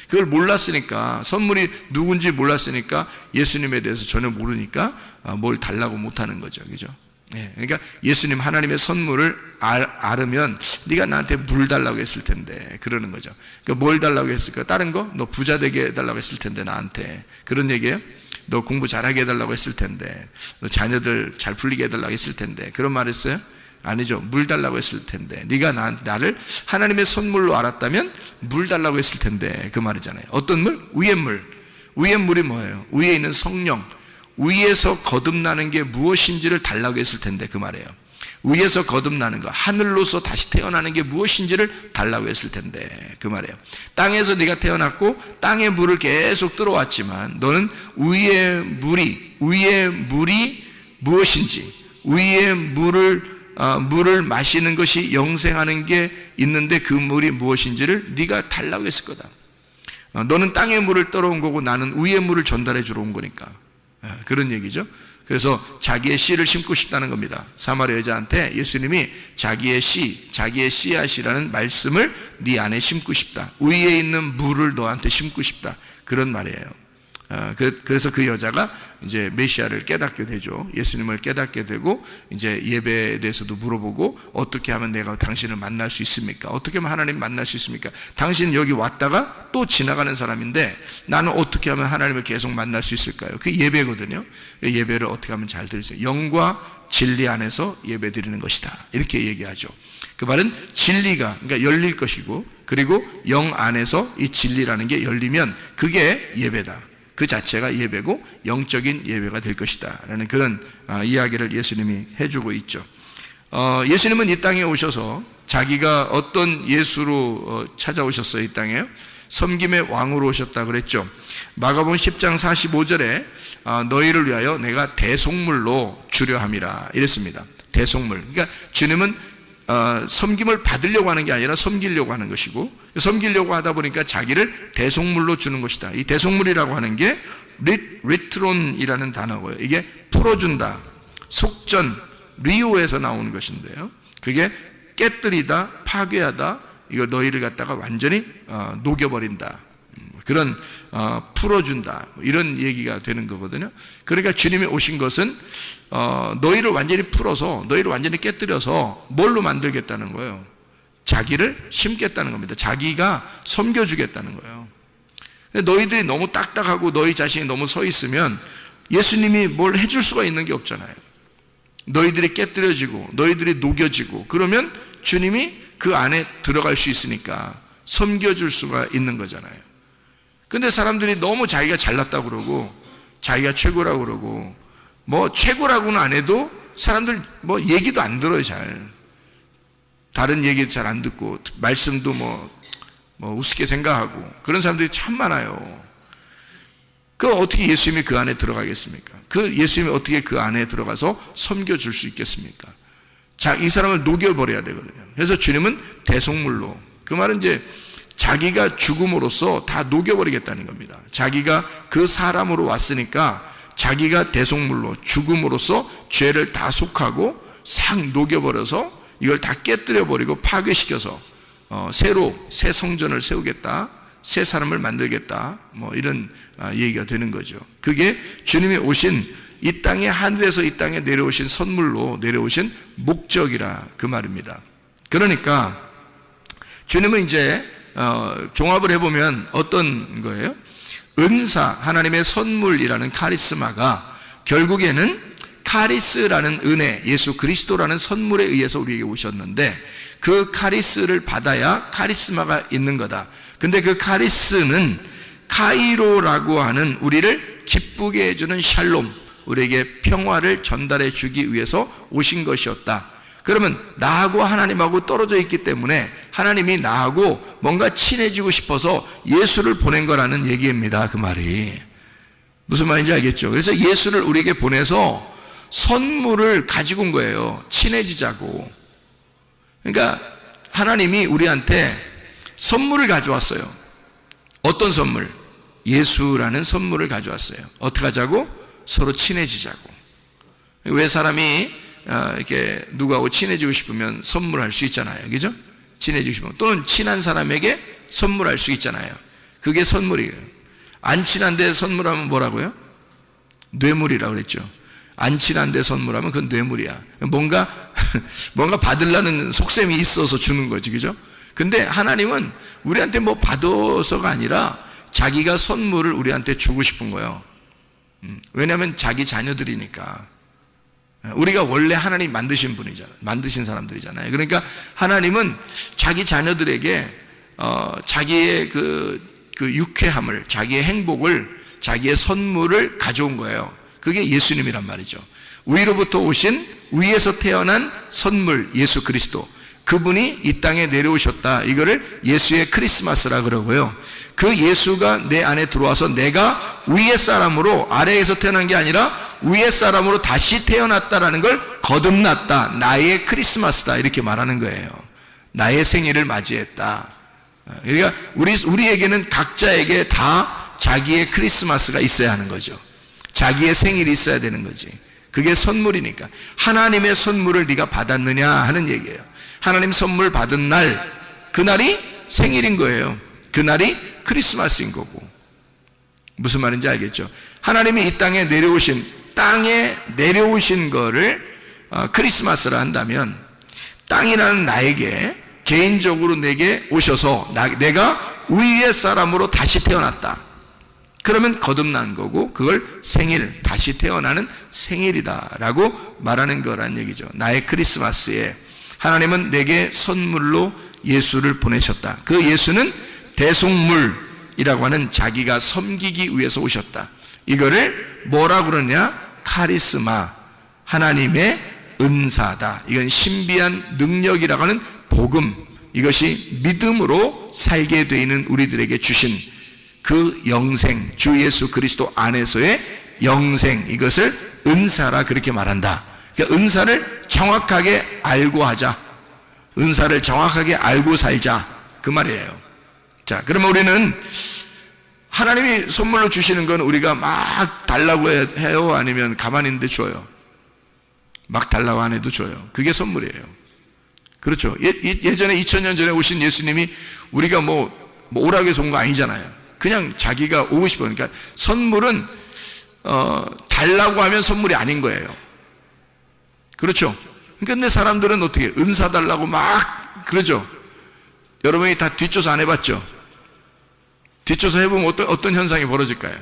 그걸 몰랐으니까, 선물이 누군지 몰랐으니까, 예수님에 대해서 전혀 모르니까 뭘 달라고 못하는 거죠. 그죠? 그러니까 예수님 하나님의 선물을 알으면 네가 나한테 물 달라고 했을 텐데 그러는 거죠. 그러니까 뭘 달라고 했을까? 다른 거? 너 부자 되게 해달라고 했을 텐데 나한테 그런 얘기예요? 너 공부 잘하게 해달라고 했을 텐데, 너 자녀들 잘 풀리게 해달라고 했을 텐데 그런 말 했어요? 아니죠. 물 달라고 했을 텐데, 네가 나를 하나님의 선물로 알았다면 물 달라고 했을 텐데 그 말이잖아요. 어떤 물? 위의 물. 위의 물이 뭐예요? 위에 있는 성령, 위에서 거듭나는 게 무엇인지를 달라고 했을 텐데 그 말이에요. 위에서 거듭나는 거, 하늘로서 다시 태어나는 게 무엇인지를 달라고 했을 텐데 그 말이에요. 땅에서 네가 태어났고 땅의 물을 계속 들어왔지만 너는 위의 물이 무엇인지, 위의 물을 마시는 것이 영생하는 게 있는데 그 물이 무엇인지를 네가 달라고 했을 거다. 너는 땅의 물을 떨어온 거고 나는 위의 물을 전달해 주러 온 거니까 그런 얘기죠. 그래서 자기의 씨를 심고 싶다는 겁니다. 사마리아 여자한테 예수님이 자기의 씨앗이라는 말씀을 네 안에 심고 싶다. 위에 있는 물을 너한테 심고 싶다. 그런 말이에요. 그래서 그 여자가 이제 메시아를 깨닫게 되죠. 예수님을 깨닫게 되고 이제 예배에 대해서도 물어보고 어떻게 하면 내가 당신을 만날 수 있습니까? 어떻게 하면 하나님 만날 수 있습니까? 당신은 여기 왔다가 또 지나가는 사람인데 나는 어떻게 하면 하나님을 계속 만날 수 있을까요? 그게 예배거든요. 예배를 어떻게 하면 잘 드리세요? 영과 진리 안에서 예배 드리는 것이다. 이렇게 얘기하죠. 그 말은 진리가 그러니까 열릴 것이고 그리고 영 안에서 이 진리라는 게 열리면 그게 예배다. 그 자체가 예배고 영적인 예배가 될 것이다 라는 그런 이야기를 예수님이 해주고 있죠. 예수님은 이 땅에 오셔서 자기가 어떤 예수로 찾아오셨어요? 이 땅에요? 섬김의 왕으로 오셨다 그랬죠. 마가복음 10장 45절에 너희를 위하여 내가 대속물로 주려 함이라 이랬습니다. 대속물. 그러니까 주님은 섬김을 받으려고 하는 게 아니라 섬기려고 하는 것이고, 섬기려고 하다 보니까 자기를 대속물로 주는 것이다. 이 대속물이라고 하는 게 리트론이라는 단어고요. 이게 풀어준다, 속전, 리오에서 나오는 것인데요. 그게 깨뜨리다, 파괴하다, 이거 너희를 갖다가 완전히 녹여버린다, 그런 풀어준다, 이런 얘기가 되는 거거든요. 그러니까 주님이 오신 것은 너희를 완전히 풀어서, 너희를 완전히 깨뜨려서 뭘로 만들겠다는 거예요? 자기를 심겠다는 겁니다. 자기가 섬겨주겠다는 거예요. 너희들이 너무 딱딱하고 너희 자신이 너무 서 있으면 예수님이 뭘 해줄 수가 있는 게 없잖아요. 너희들이 깨뜨려지고 너희들이 녹여지고 그러면 주님이 그 안에 들어갈 수 있으니까 섬겨줄 수가 있는 거잖아요. 근데 사람들이 너무 자기가 잘났다고 그러고 자기가 최고라고 그러고, 뭐 최고라고는 안 해도 사람들 뭐 얘기도 안 들어요. 잘 다른 얘기도 잘 안 듣고 말씀도 뭐 우습게 생각하고 그런 사람들이 참 많아요. 그 어떻게 예수님이 그 안에 들어가겠습니까? 그 예수님이 어떻게 그 안에 들어가서 섬겨줄 수 있겠습니까? 자, 이 사람을 녹여버려야 되거든요. 그래서 주님은 대속물로, 그 말은 이제 자기가 죽음으로써 다 녹여버리겠다는 겁니다. 자기가 그 사람으로 왔으니까 자기가 대속물로 죽음으로써 죄를 다 속하고 싹 녹여버려서 이걸 다 깨뜨려버리고 파괴시켜서 새로 새 성전을 세우겠다, 새 사람을 만들겠다, 뭐 이런 얘기가 되는 거죠. 그게 주님이 오신 이 땅에, 하늘에서 이 땅에 내려오신 선물로 내려오신 목적이라 그 말입니다. 그러니까 주님은 이제 종합을 해보면 어떤 거예요? 은사, 하나님의 선물이라는 카리스마가 결국에는 카리스라는 은혜, 예수 그리스도라는 선물에 의해서 우리에게 오셨는데 그 카리스를 받아야 카리스마가 있는 거다. 근데 그 카리스는 카이로라고 하는 우리를 기쁘게 해주는 샬롬, 우리에게 평화를 전달해 주기 위해서 오신 것이었다. 그러면 나하고 하나님하고 떨어져 있기 때문에 하나님이 나하고 뭔가 친해지고 싶어서 예수를 보낸 거라는 얘기입니다. 그 말이 무슨 말인지 알겠죠? 그래서 예수를 우리에게 보내서 선물을 가지고 온 거예요. 친해지자고. 그러니까 하나님이 우리한테 선물을 가져왔어요. 어떤 선물? 예수라는 선물을 가져왔어요. 어떻게 하자고? 서로 친해지자고. 왜 사람이 이렇게 누구하고 친해지고 싶으면 선물할 수 있잖아요. 그죠? 친해지고 싶으면, 또는 친한 사람에게 선물할 수 있잖아요. 그게 선물이에요. 안 친한데 선물하면 뭐라고요? 뇌물이라고 그랬죠. 안 친한데 선물하면 그건 뇌물이야. 뭔가 받으려는 속셈이 있어서 주는 거지, 그죠? 근데 하나님은 우리한테 뭐 받아서가 아니라 자기가 선물을 우리한테 주고 싶은 거예요. 왜냐하면 자기 자녀들이니까. 우리가 원래 하나님 만드신 분이잖아요. 만드신 사람들이잖아요. 그러니까 하나님은 자기 자녀들에게 자기의 그 유쾌함을, 자기의 행복을, 자기의 선물을 가져온 거예요. 그게 예수님이란 말이죠. 위로부터 오신, 위에서 태어난 선물, 예수 그리스도. 그분이 이 땅에 내려오셨다. 이거를 예수의 크리스마스라 그러고요. 그 예수가 내 안에 들어와서 내가 위의 사람으로, 아래에서 태어난 게 아니라 위의 사람으로 다시 태어났다라는 걸 거듭났다. 나의 크리스마스다. 이렇게 말하는 거예요. 나의 생일을 맞이했다. 그러니까 우리에게는 각자에게 다 자기의 크리스마스가 있어야 하는 거죠. 자기의 생일이 있어야 되는 거지. 그게 선물이니까. 하나님의 선물을 네가 받았느냐 하는 얘기예요. 하나님 선물 받은 날, 그날이 생일인 거예요. 그날이 크리스마스인 거고. 무슨 말인지 알겠죠? 하나님이 이 땅에 내려오신 거를 크리스마스라 한다면, 땅이라는 나에게, 개인적으로 내게 오셔서 내가 위의 사람으로 다시 태어났다. 그러면 거듭난 거고, 그걸 생일, 다시 태어나는 생일이다라고 말하는 거란 얘기죠. 나의 크리스마스에 하나님은 내게 선물로 예수를 보내셨다. 그 예수는 대속물이라고 하는, 자기가 섬기기 위해서 오셨다. 이거를 뭐라고 그러냐? 카리스마, 하나님의 은사다. 이건 신비한 능력이라고 하는 복음, 이것이 믿음으로 살게 되어 있는 우리들에게 주신 그 영생, 주 예수 그리스도 안에서의 영생, 이것을 은사라 그렇게 말한다. 그러니까 은사를 정확하게 알고 하자. 은사를 정확하게 알고 살자. 그 말이에요. 자, 그러면 우리는 하나님이 선물로 주시는 건 우리가 막 달라고 해요? 아니면 가만히 있는데 줘요? 막 달라고 안 해도 줘요. 그게 선물이에요. 그렇죠. 예전에 2000년 전에 오신 예수님이 우리가 뭐 오라고 해서 온 거 아니잖아요. 그냥 자기가 오고 싶어요. 그러니까 선물은 달라고 하면 선물이 아닌 거예요. 그렇죠. 근데 사람들은 어떻게 은사 달라고 막 그러죠. 여러분이 다 뒷조사 안 해봤죠? 뒷조사 해보면 어떤 현상이 벌어질까요?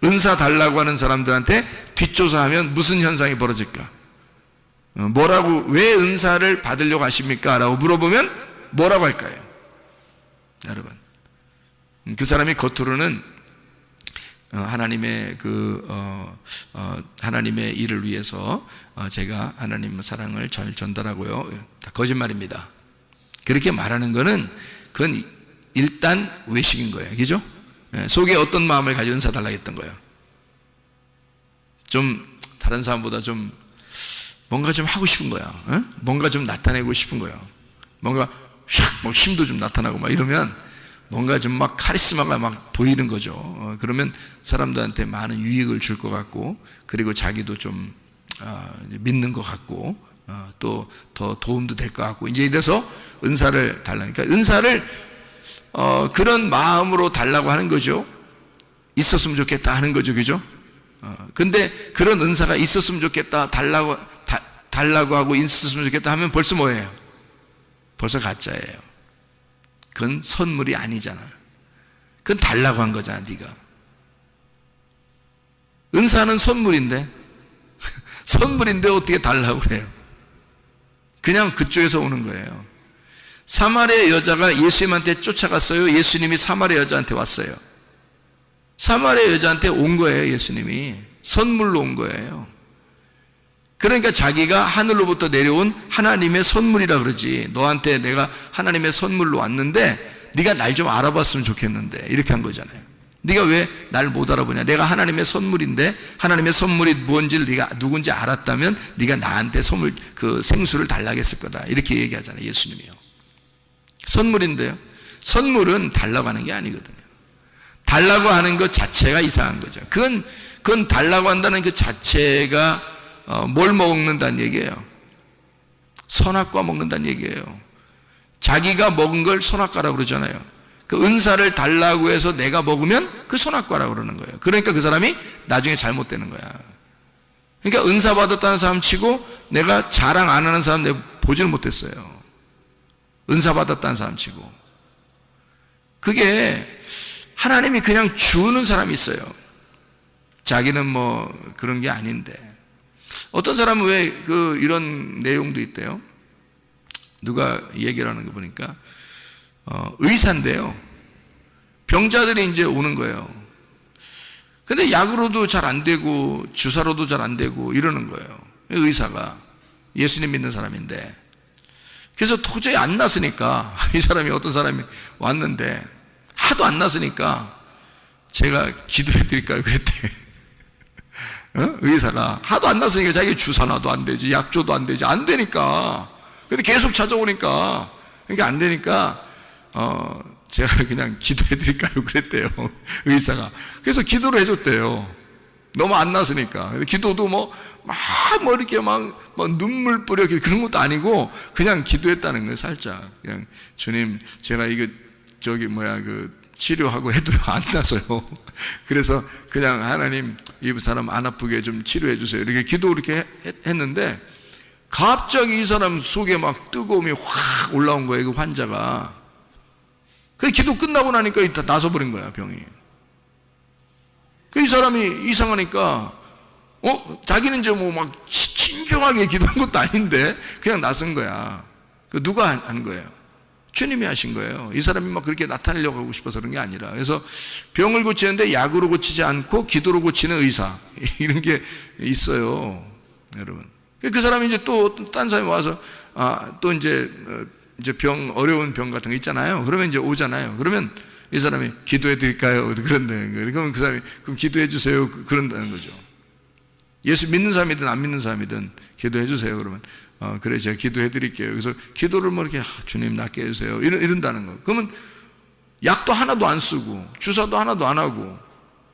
은사 달라고 하는 사람들한테 뒷조사하면 무슨 현상이 벌어질까? 왜 은사를 받으려고 하십니까? 라고 물어보면 뭐라고 할까요? 여러분, 그 사람이 겉으로는 하나님의 하나님의 일을 위해서 제가 하나님의 사랑을 잘 전달하고요. 다 거짓말입니다. 그렇게 말하는 거는 그건 일단 외식인 거예요. 그죠? 속에 어떤 마음을 가지고 은사 달라고 했던 거예요? 좀 다른 사람보다 좀 뭔가 좀 하고 싶은 거야. 뭔가 좀 나타내고 싶은 거야. 뭔가 샥 막 힘도 좀 나타나고 막 이러면 뭔가 좀 막 카리스마가 막 보이는 거죠. 그러면 사람들한테 많은 유익을 줄 것 같고, 그리고 자기도 좀 믿는 것 같고, 또 더 도움도 될 것 같고, 이제 이래서 은사를 달라니까, 은사를 그런 마음으로 달라고 하는 거죠. 있었으면 좋겠다 하는 거죠, 그죠? 근데 그런 은사가 있었으면 좋겠다, 달라고 하고 있었으면 좋겠다 하면 벌써 뭐예요? 벌써 가짜예요. 그건 선물이 아니잖아. 그건 달라고 한 거잖아, 네가. 은사는 선물인데 선물인데 어떻게 달라고 그래요? 그냥 그쪽에서 오는 거예요. 사마리아 여자가 예수님한테 쫓아갔어요? 예수님이 사마리아 여자한테 왔어요? 사마리아 여자한테 온 거예요. 예수님이 선물로 온 거예요. 그러니까 자기가 하늘로부터 내려온 하나님의 선물이라 그러지. 너한테 내가 하나님의 선물로 왔는데 네가 날 좀 알아봤으면 좋겠는데, 이렇게 한 거잖아요. 네가 왜 날 못 알아보냐? 내가 하나님의 선물인데, 하나님의 선물이 뭔지를 네가 누군지 알았다면 네가 나한테 선물, 그 생수를 달라고 했을 거다, 이렇게 얘기하잖아요, 예수님이요. 선물인데요, 선물은 달라고 하는 게 아니거든요. 달라고 하는 것 자체가 이상한 거죠. 그건 달라고 한다는 그 자체가 뭘 먹는다는 얘기예요? 선악과 먹는다는 얘기예요. 자기가 먹은 걸 선악과라고 그러잖아요. 그 은사를 달라고 해서 내가 먹으면 그 선악과라고 그러는 거예요. 그러니까 그 사람이 나중에 잘못되는 거야. 그러니까 은사 받았다는 사람 치고 내가 자랑 안 하는 사람 내가 보지를 못했어요. 은사 받았다는 사람 치고. 그게 하나님이 그냥 주는 사람이 있어요. 자기는 뭐 그런 게 아닌데. 어떤 사람은 왜 이런 내용도 있대요. 누가 얘기를 하는 거 보니까 의사인데요. 병자들이 이제 오는 거예요. 근데 약으로도 잘 안 되고 주사로도 잘 안 되고 이러는 거예요. 의사가 예수님 믿는 사람인데. 그래서 도저히 안 났으니까 이 사람이 어떤 사람이 왔는데 하도 안 났으니까 제가 기도해 드릴까요? 그랬대. 의사가 하도 안 났으니까 자기 주사 놔도 안 되지, 약 줘도 안 되지, 안 되니까. 근데 계속 찾아오니까 그러니까 안 되니까 제가 그냥 기도해 드릴까요? 그랬대요. 의사가. 그래서 기도를 해줬대요. 너무 안 났으니까. 근데 기도도 뭐 이렇게 막 눈물 뿌려 그런 것도 아니고 그냥 기도했다는 거예요. 살짝 그냥 주님 제가 이거 치료하고 해도 안 나서요. 그래서 그냥 하나님 이 사람 안 아프게 좀 치료해 주세요. 이렇게 기도 이렇게 했는데 갑자기 이 사람 속에 막 뜨거움이 확 올라온 거예요. 그 환자가. 그 기도 끝나고 나니까 다 나서버린 거야, 병이. 이 사람이 이상하니까 자기는 이제 막 신중하게 기도한 것도 아닌데 그냥 나선 거야. 누가 한 거예요? 주님이 하신 거예요. 이 사람이 막 그렇게 나타내려고 하고 싶어서 그런 게 아니라. 그래서 병을 고치는데 약으로 고치지 않고 기도로 고치는 의사 이런 게 있어요, 여러분. 그 사람이 이제 또 딴 사람이 와서 또 이제 어려운 병 같은 거 있잖아요. 그러면 이제 오잖아요. 그러면 이 사람이 기도해 드릴까요? 그런다는 거예요. 그러면 그 사람이 그럼 기도해 주세요. 그런다는 거죠. 예수 믿는 사람이든 안 믿는 사람이든 기도해 주세요. 그러면 그래 제가 기도해 드릴게요. 그래서 기도를 뭐 이렇게 주님 낫게 해주세요. 이런다는 거. 그러면 약도 하나도 안 쓰고 주사도 하나도 안 하고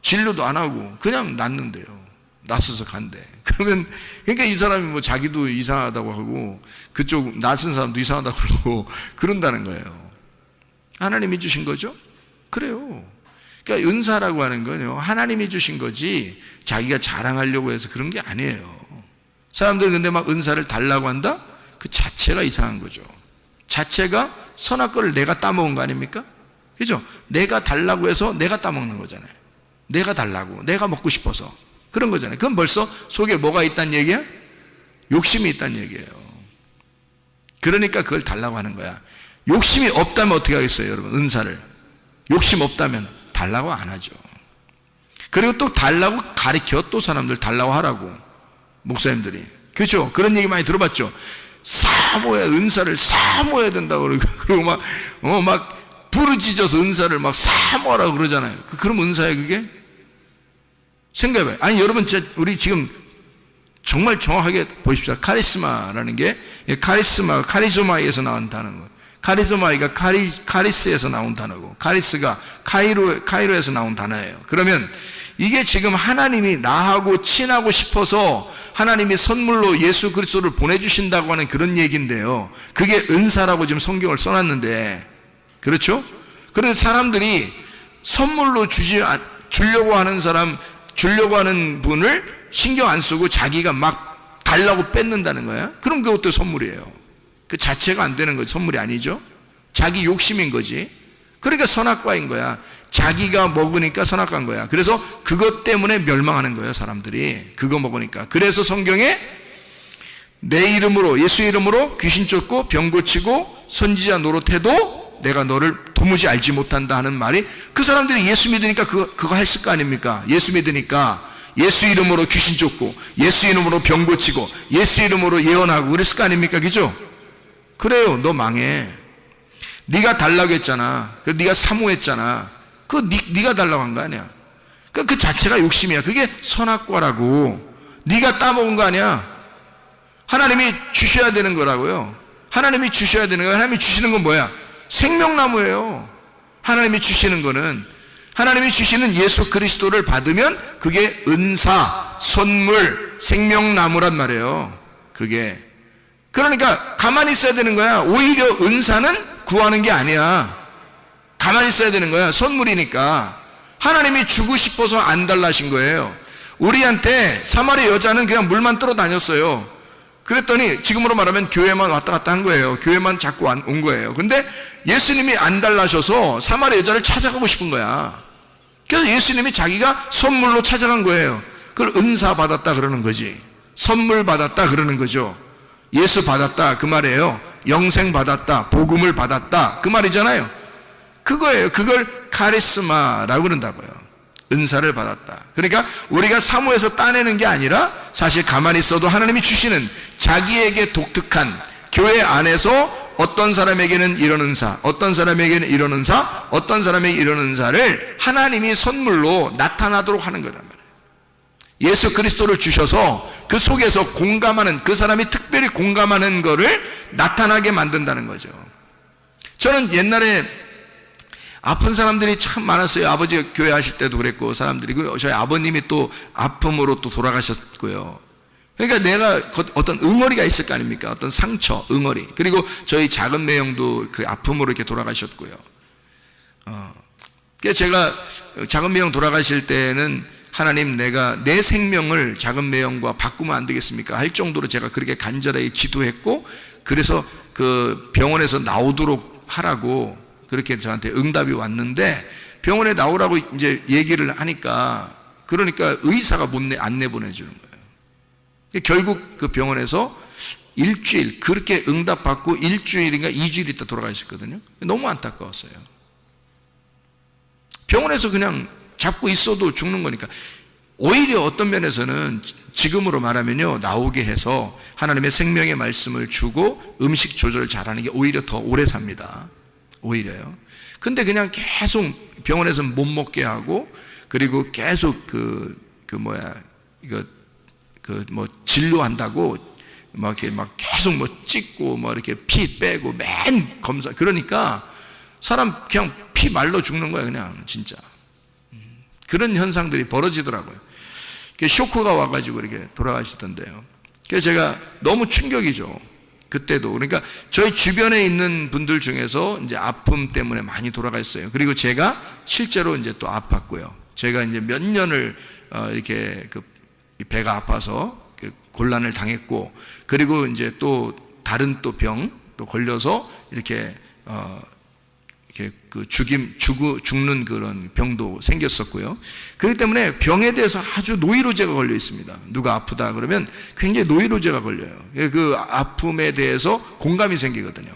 진료도 안 하고 그냥 낫는데요. 낫어서 간대. 그러면 그러니까 이 사람이 뭐 자기도 이상하다고 하고 그쪽 낯선 사람도 이상하다고 그러고 그런다는 거예요. 하나님이 주신 거죠? 그래요. 그러니까 은사라고 하는 건요, 하나님이 주신 거지 자기가 자랑하려고 해서 그런 게 아니에요. 사람들은 근데 막 은사를 달라고 한다? 그 자체가 이상한 거죠. 자체가 선악과를 내가 따먹은 거 아닙니까? 그죠? 내가 달라고 해서 내가 따먹는 거잖아요. 내가 달라고, 내가 먹고 싶어서 그런 거잖아요. 그건 벌써 속에 뭐가 있다는 얘기야? 욕심이 있다는 얘기예요. 그러니까 그걸 달라고 하는 거야. 욕심이 없다면 어떻게 하겠어요, 여러분? 은사를 욕심 없다면 달라고 안 하죠. 그리고 또 달라고 가르쳐, 또 사람들 달라고 하라고, 목사님들이. 그렇죠? 그런 얘기 많이 들어봤죠. 사모해야, 은사를 사모해야 된다고 그러고 막 부르짖어서 은사를 막 사모하라고 그러잖아요. 그럼 은사예요, 그게? 생각해봐요. 아니, 여러분, 우리 지금 정말 정확하게 보십시오. 카리스마라는 게, 카리조마에서 나온 단어고, 카리조마이가 카리스에서 나온 단어고, 카리스가 카이로에서 나온 단어예요. 그러면 이게 지금 하나님이 나하고 친하고 싶어서 하나님이 선물로 예수 그리스도를 보내주신다고 하는 그런 얘기인데요. 그게 은사라고 지금 성경을 써놨는데, 그렇죠? 그래서 사람들이 선물로 주려고 하는 사람, 주려고 하는 분을 신경 안 쓰고 자기가 막 달라고 뺏는다는 거야. 그럼 그것도 선물이에요. 그 자체가 안 되는 거지. 선물이 아니죠. 자기 욕심인 거지. 그러니까 선악과인 거야. 자기가 먹으니까 선악과인 거야. 그래서 그것 때문에 멸망하는 거예요, 사람들이. 그거 먹으니까. 그래서 성경에 내 이름으로, 예수 이름으로 귀신 쫓고 병 고치고 선지자 노릇해도 내가 너를 도무지 알지 못한다 하는 말이, 그 사람들이 예수 믿으니까 그거 했을 거 아닙니까? 예수 믿으니까 예수 이름으로 귀신 쫓고 예수 이름으로 병 고치고 예수 이름으로 예언하고 그랬을 거 아닙니까? 그죠? 그래요. 너 망해. 네가 달라고 했잖아. 네가 사모했잖아. 네가 달라고 한 거 아니야. 그 자체가 욕심이야. 그게 선악과라고. 네가 따먹은 거 아니야. 하나님이 주셔야 되는 거라고요. 하나님이 주셔야 되는 거야. 하나님이 주시는 건 뭐야? 생명나무예요. 하나님이 주시는 거는, 하나님이 주시는 예수 그리스도를 받으면 그게 은사, 선물, 생명나무란 말이에요. 그게. 그러니까 가만히 있어야 되는 거야. 오히려 은사는 구하는 게 아니야. 가만히 있어야 되는 거야. 선물이니까. 하나님이 주고 싶어서 안 달라신 거예요. 우리한테 사마리 여자는 그냥 물만 떨어 다녔어요. 그랬더니 지금으로 말하면 교회만 왔다 갔다 한 거예요. 교회만 자꾸 온 거예요. 근데 예수님이 안 달라셔서 사마리 여자를 찾아가고 싶은 거야. 그래서 예수님이 자기가 선물로 찾아간 거예요. 그걸 은사 받았다 그러는 거지. 선물 받았다 그러는 거죠. 예수 받았다 그 말이에요. 영생 받았다, 복음을 받았다 그 말이잖아요. 그거예요. 그걸 카리스마라고 그런다고요. 은사를 받았다. 그러니까 우리가 사모해서 따내는 게 아니라 사실 가만히 있어도 하나님이 주시는 자기에게 독특한, 교회 안에서 어떤 사람에게는 이런 은사, 어떤 사람에게는 이런 은사, 어떤 사람에게 이런 은사를 하나님이 선물로 나타나도록 하는 거란 말이에요. 예수 그리스도를 주셔서 그 속에서 공감하는, 그 사람이 특별히 공감하는 거를 나타나게 만든다는 거죠. 저는 옛날에 아픈 사람들이 참 많았어요. 아버지 교회 하실 때도 그랬고, 사람들이. 그리고 저희 아버님이 또 아픔으로 또 돌아가셨고요. 그러니까 내가 어떤 응어리가 있을 거 아닙니까? 어떤 상처, 응어리. 그리고 저희 작은 매형도 그 아픔으로 이렇게 돌아가셨고요. 그래서 제가 작은 매형 돌아가실 때는 하나님, 내가 내 생명을 작은 매형과 바꾸면 안 되겠습니까? 할 정도로 제가 그렇게 간절하게 기도했고, 그래서 그 병원에서 나오도록 하라고 그렇게 저한테 응답이 왔는데, 병원에 나오라고 이제 얘기를 하니까, 그러니까 의사가 안 내보내주는 거예요. 결국 그 병원에서 일주일, 그렇게 응답받고 일주일인가 2주일 있다 돌아가셨거든요. 너무 안타까웠어요. 병원에서 그냥 잡고 있어도 죽는 거니까. 오히려 어떤 면에서는 지금으로 말하면요, 나오게 해서 하나님의 생명의 말씀을 주고 음식 조절을 잘하는 게 오히려 더 오래 삽니다. 오히려요. 근데 그냥 계속 병원에서 못 먹게 하고, 그리고 계속 진료한다고 막 이렇게 막 계속 찍고 이렇게 피 빼고 맨 검사. 그러니까 사람 그냥 피 말라 죽는 거야, 그냥 진짜. 그런 현상들이 벌어지더라고요. 쇼크가 와가지고 이렇게 돌아가시던데요. 그래서 제가 너무 충격이죠. 그때도. 그러니까 저희 주변에 있는 분들 중에서 이제 아픔 때문에 많이 돌아갔어요. 그리고 제가 실제로 이제 또 아팠고요. 제가 이제 몇 년을 이렇게 그 배가 아파서 곤란을 당했고, 그리고 이제 또 다른 또 병 또 걸려서 이렇게 죽는 그런 병도 생겼었고요. 그렇기 때문에 병에 대해서 아주 노이로제가 걸려 있습니다. 누가 아프다 그러면 굉장히 노이로제가 걸려요. 그 아픔에 대해서 공감이 생기거든요.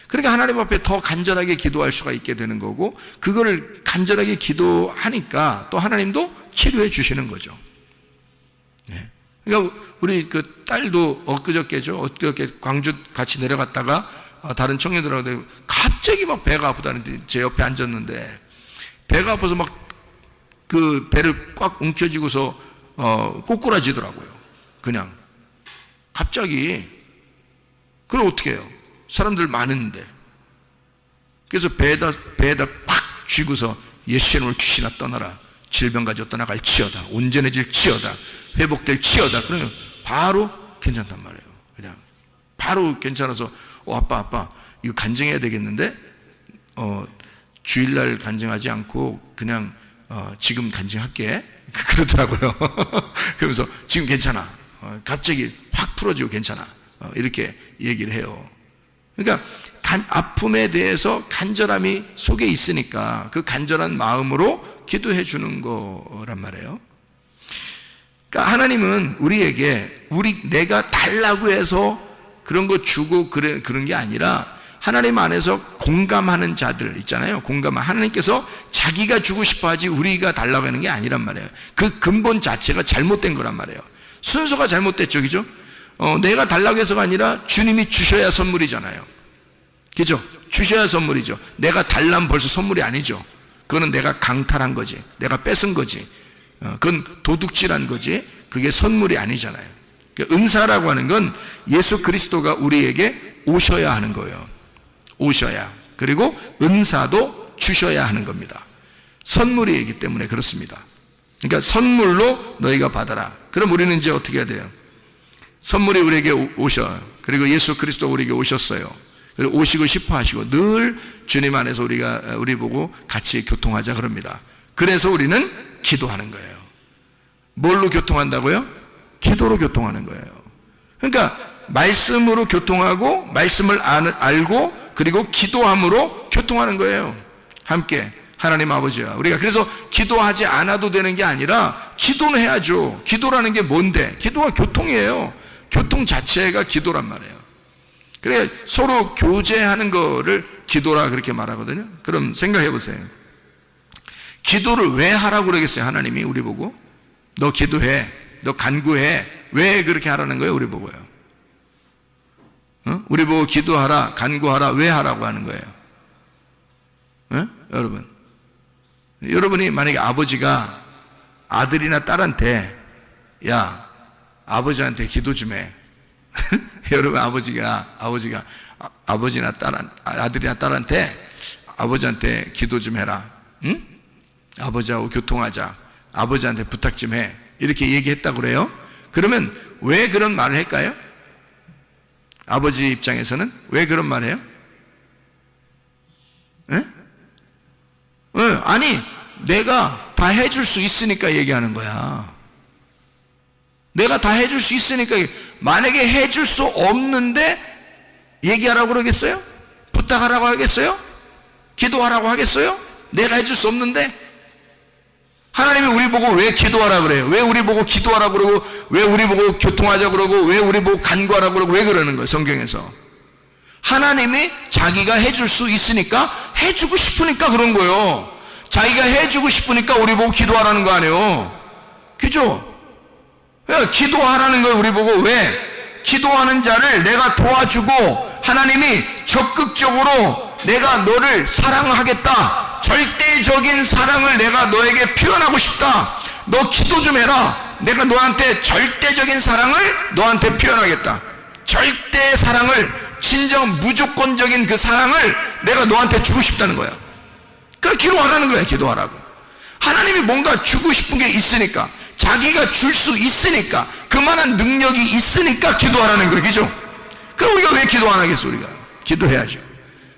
그러니까 하나님 앞에 더 간절하게 기도할 수가 있게 되는 거고, 그거를 간절하게 기도하니까 또 하나님도 치료해 주시는 거죠. 그러니까 우리 그 딸도 엊그저께 광주 같이 내려갔다가 다른 청년들하고 갑자기 막 배가 아프다는데 제 옆에 앉았는데, 배가 아파서 막 그 배를 꽉 움켜쥐고서 꼬꾸라지더라고요. 그냥 갑자기. 그럼 어떻게 해요? 사람들 많은데. 그래서 배에다 꽉 쥐고서 예수 이름으로 귀신아 떠나라, 질병 가지고 떠나갈지어다, 온전해질지어다, 회복될 지어다. 그러면 바로 괜찮단 말이에요. 그냥 바로 괜찮아서 아빠 이거 간증해야 되겠는데, 주일날 간증하지 않고 그냥 지금 간증할게 그러더라고요. 그러면서 지금 괜찮아, 갑자기 확 풀어지고 괜찮아, 이렇게 얘기를 해요. 그러니까 아픔에 대해서 간절함이 속에 있으니까 그 간절한 마음으로 기도해 주는 거란 말이에요. 그러니까 하나님은 우리에게 내가 달라고 해서 그런 거 주고 그런 게 아니라, 하나님 안에서 공감하는 자들 있잖아요. 하나님께서 자기가 주고 싶어 하지 우리가 달라고 하는 게 아니란 말이에요. 그 근본 자체가 잘못된 거란 말이에요. 순서가 잘못됐죠, 그죠? 내가 달라고 해서가 아니라 주님이 주셔야 선물이잖아요. 그죠? 주셔야 선물이죠. 내가 달라면 벌써 선물이 아니죠. 그거는 내가 강탈한 거지, 내가 뺏은 거지, 그건 도둑질한 거지, 그게 선물이 아니잖아요. 은사라고 하는 건 예수 그리스도가 우리에게 오셔야 하는 거예요. 오셔야. 그리고 은사도 주셔야 하는 겁니다. 선물이기 때문에 그렇습니다. 그러니까 선물로 너희가 받아라. 그럼 우리는 이제 어떻게 해야 돼요? 선물이 우리에게 오셔. 그리고 예수 그리스도 우리에게 오셨어요. 그리고 오시고 싶어 하시고 늘 주님 안에서 우리 보고 같이 교통하자 그럽니다. 그래서 우리는 기도하는 거예요. 뭘로 교통한다고요? 기도로 교통하는 거예요. 그러니까 말씀으로 교통하고 말씀을 알고 그리고 기도함으로 교통하는 거예요. 함께 하나님 아버지야, 우리가 그래서 기도하지 않아도 되는 게 아니라 기도는 해야죠. 기도라는 게 뭔데? 기도가 교통이에요. 교통 자체가 기도란 말이에요. 그래 서로 교제하는 거를 기도라 그렇게 말하거든요. 그럼 생각해 보세요. 기도를 왜 하라고 그러겠어요? 하나님이 우리 보고 너 기도해, 너 간구해. 왜 그렇게 하라는 거예요? 우리 보고요. 우리 보고 기도하라, 간구하라. 왜 하라고 하는 거예요? 여러분이 만약에 아버지가 아들이나 딸한테 야 아버지한테 기도 좀 해. 여러분 아버지나 아들이나 딸한테 아버지한테 기도 좀 해라. 응? 아버지하고 교통하자. 아버지한테 부탁 좀 해. 이렇게 얘기했다고 그래요. 그러면 왜 그런 말을 할까요? 아버지 입장에서는 왜 그런 말을 해요? 아니 내가 다 해줄 수 있으니까 얘기하는 거야. 내가 다 해줄 수 있으니까. 만약에 해줄 수 없는데 얘기하라고 그러겠어요? 부탁하라고 하겠어요? 기도하라고 하겠어요? 내가 해줄 수 없는데? 하나님이 우리 보고 왜 기도하라 그래요? 왜 우리 보고 기도하라 그러고, 왜 우리 보고 교통하자 그러고, 왜 우리 보고 간구하라 그러고, 왜 그러는 거예요? 성경에서 하나님이 자기가 해줄 수 있으니까 해주고 싶으니까 그런 거예요. 자기가 해주고 싶으니까 우리 보고 기도하라는 거 아니에요. 그죠? 기도하라는 걸 우리 보고 왜? 기도하는 자를 내가 도와주고 하나님이 적극적으로 내가 너를 사랑하겠다. 절대적인 사랑을 내가 너에게 표현하고 싶다. 너 기도 좀 해라. 내가 너한테 절대적인 사랑을 너한테 표현하겠다. 절대 사랑을, 진정 무조건적인 그 사랑을 내가 너한테 주고 싶다는 거야. 그러니까 기도하라는 거야. 기도하라고. 하나님이 뭔가 주고 싶은 게 있으니까, 자기가 줄 수 있으니까, 그만한 능력이 있으니까 기도하라는 거예요. 그죠? 그럼 우리가 왜 기도 안 하겠어? 우리가 기도해야죠.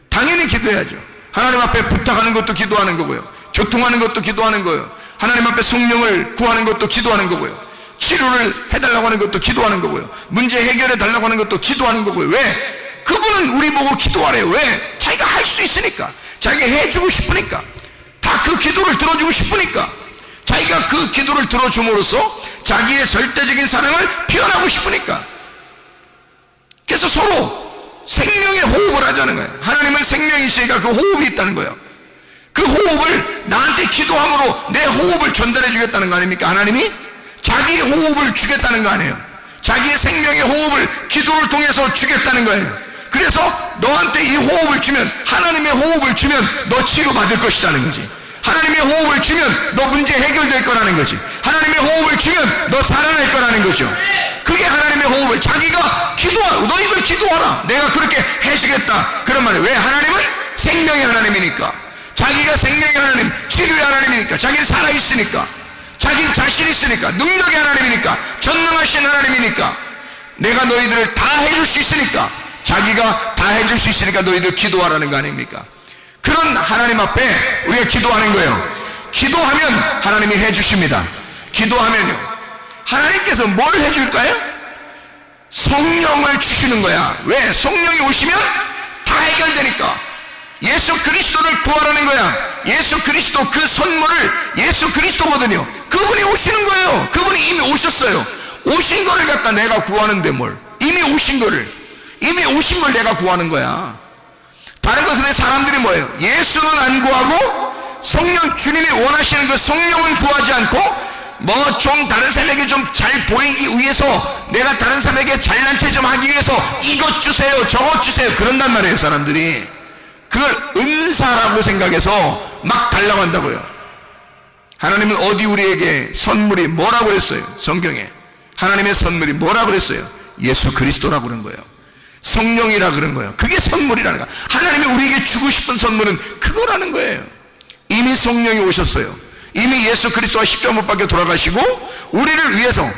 당연히 기도해야죠. 하나님 앞에 부탁하는 것도 기도하는 거고요. 교통하는 것도 기도하는 거예요. 하나님 앞에 성령을 구하는 것도 기도하는 거고요. 치료를 해달라고 하는 것도 기도하는 거고요. 문제 해결해 달라고 하는 것도 기도하는 거고요. 왜? 그분은 우리 보고 기도하래요. 왜? 자기가 할 수 있으니까, 자기가 해주고 싶으니까, 다 그 기도를 들어주고 싶으니까, 자기가 그 기도를 들어줌으로써 자기의 절대적인 사랑을 표현하고 싶으니까. 그래서 서로 생명의 호흡을 하자는 거예요. 하나님은 생명이시니까 그 호흡이 있다는 거예요. 그 호흡을 나한테 기도함으로 내 호흡을 전달해 주겠다는 거 아닙니까? 하나님이 자기의 호흡을 주겠다는 거 아니에요. 자기의 생명의 호흡을 기도를 통해서 주겠다는 거예요. 그래서 너한테 이 호흡을 주면, 하나님의 호흡을 주면 너 치료받을 것이라는 거지. 하나님의 호흡을 주면 너 문제 해결될 거라는 거지. 하나님의 호흡을 주면 너 살아날 거라는 거죠. 그게 하나님의 호흡을, 자기가 기도하라. 너희들 기도하라. 내가 그렇게 해주겠다. 그런 말이에요. 왜? 하나님은 생명의 하나님이니까. 자기가 생명의 하나님, 치료의 하나님이니까. 자기는 살아있으니까. 자기는 자신 있으니까. 능력의 하나님이니까. 전능하신 하나님이니까. 내가 너희들을 다 해줄 수 있으니까. 자기가 다 해줄 수 있으니까 너희들 기도하라는 거 아닙니까? 그런 하나님 앞에 우리가 기도하는 거예요. 기도하면 하나님이 해주십니다. 기도하면요, 하나님께서 뭘 해줄까요? 성령을 주시는 거야. 왜? 성령이 오시면 다 해결되니까. 예수 그리스도를 구하라는 거야. 예수 그리스도, 그 선물을 예수 그리스도거든요. 그분이 오시는 거예요. 그분이 이미 오셨어요. 오신 거를 갖다 내가 구하는데 뭘. 이미 오신 걸 내가 구하는 거야. 다른 거. 근데 사람들이 뭐예요? 예수는 안 구하고 성령, 주님이 원하시는 그 성령을 구하지 않고 뭐 좀 다른 사람에게 좀 잘 보이기 위해서, 내가 다른 사람에게 잘난 체 좀 하기 위해서 이것 주세요 저것 주세요 그런단 말이에요. 사람들이 그걸 은사라고 생각해서 막 달라고 한다고요. 하나님은 어디 우리에게 선물이 뭐라고 그랬어요? 성경에 하나님의 선물이 뭐라고 그랬어요? 예수 그리스도라고 그런 거예요. 성령이라 그런 거예요. 그게 선물이라는 거예요. 하나님이 우리에게 주고 싶은 선물은 그거라는 거예요. 이미 성령이 오셨어요. 이미 예수 그리스도가 십자가 못 박혀 돌아가시고 우리를 위해서,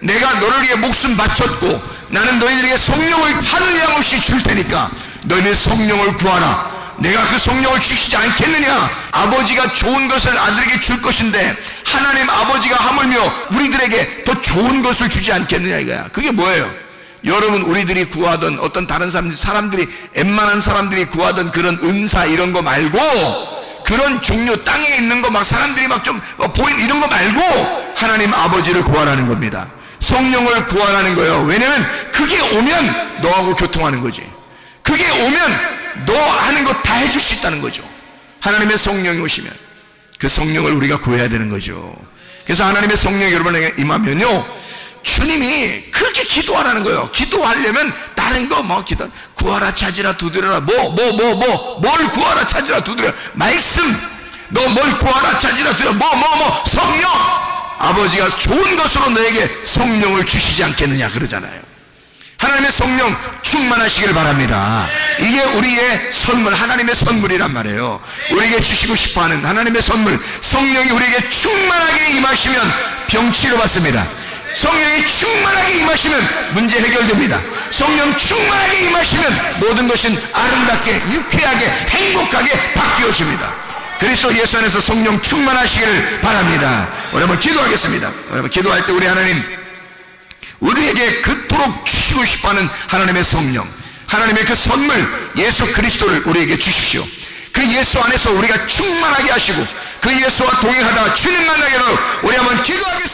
내가 너를 위해 목숨 바쳤고 나는 너희들에게 성령을 하늘 양 없이 줄 테니까 너희는 성령을 구하라. 내가 그 성령을 주시지 않겠느냐. 아버지가 좋은 것을 아들에게 줄 것인데 하나님 아버지가 하물며 우리들에게 더 좋은 것을 주지 않겠느냐 이거야. 그게 뭐예요? 여러분, 우리들이 구하던 어떤 다른 사람들이 웬만한 사람들이 구하던 그런 은사 이런 거 말고, 그런 종류 땅에 있는 거 막 사람들이 막 좀 보이는 이런 거 말고 하나님 아버지를 구하라는 겁니다. 성령을 구하라는 거예요. 왜냐면 그게 오면 너하고 교통하는 거지. 그게 오면 너 하는 거 다 해줄 수 있다는 거죠. 하나님의 성령이 오시면 그 성령을 우리가 구해야 되는 거죠. 그래서 하나님의 성령이 여러분에게 임하면요, 주님이 그렇게 기도하라는 거예요. 기도하려면 다른 거 뭐 기도, 구하라 찾으라 두드려라, 뭘 구하라 찾으라 두드려라, 말씀, 너 뭘 구하라 찾으라 두드려라, 성령, 아버지가 좋은 것으로 너에게 성령을 주시지 않겠느냐 그러잖아요. 하나님의 성령 충만하시길 바랍니다. 이게 우리의 선물, 하나님의 선물이란 말이에요. 우리에게 주시고 싶어하는 하나님의 선물, 성령이 우리에게 충만하게 임하시면 병 치료받습니다. 성령이 충만하게 임하시면 문제 해결됩니다. 성령 충만하게 임하시면 모든 것은 아름답게, 유쾌하게, 행복하게 바뀌어집니다. 그리스도 예수 안에서 성령 충만하시기를 바랍니다. 우리 한번 기도하겠습니다. 여러분, 기도할 때 우리 하나님, 우리에게 그토록 주시고 싶어하는 하나님의 성령, 하나님의 그 선물 예수 그리스도를 우리에게 주십시오. 그 예수 안에서 우리가 충만하게 하시고 그 예수와 동행하다가 주님 만나게 하도록 우리 한번 기도하겠습니다.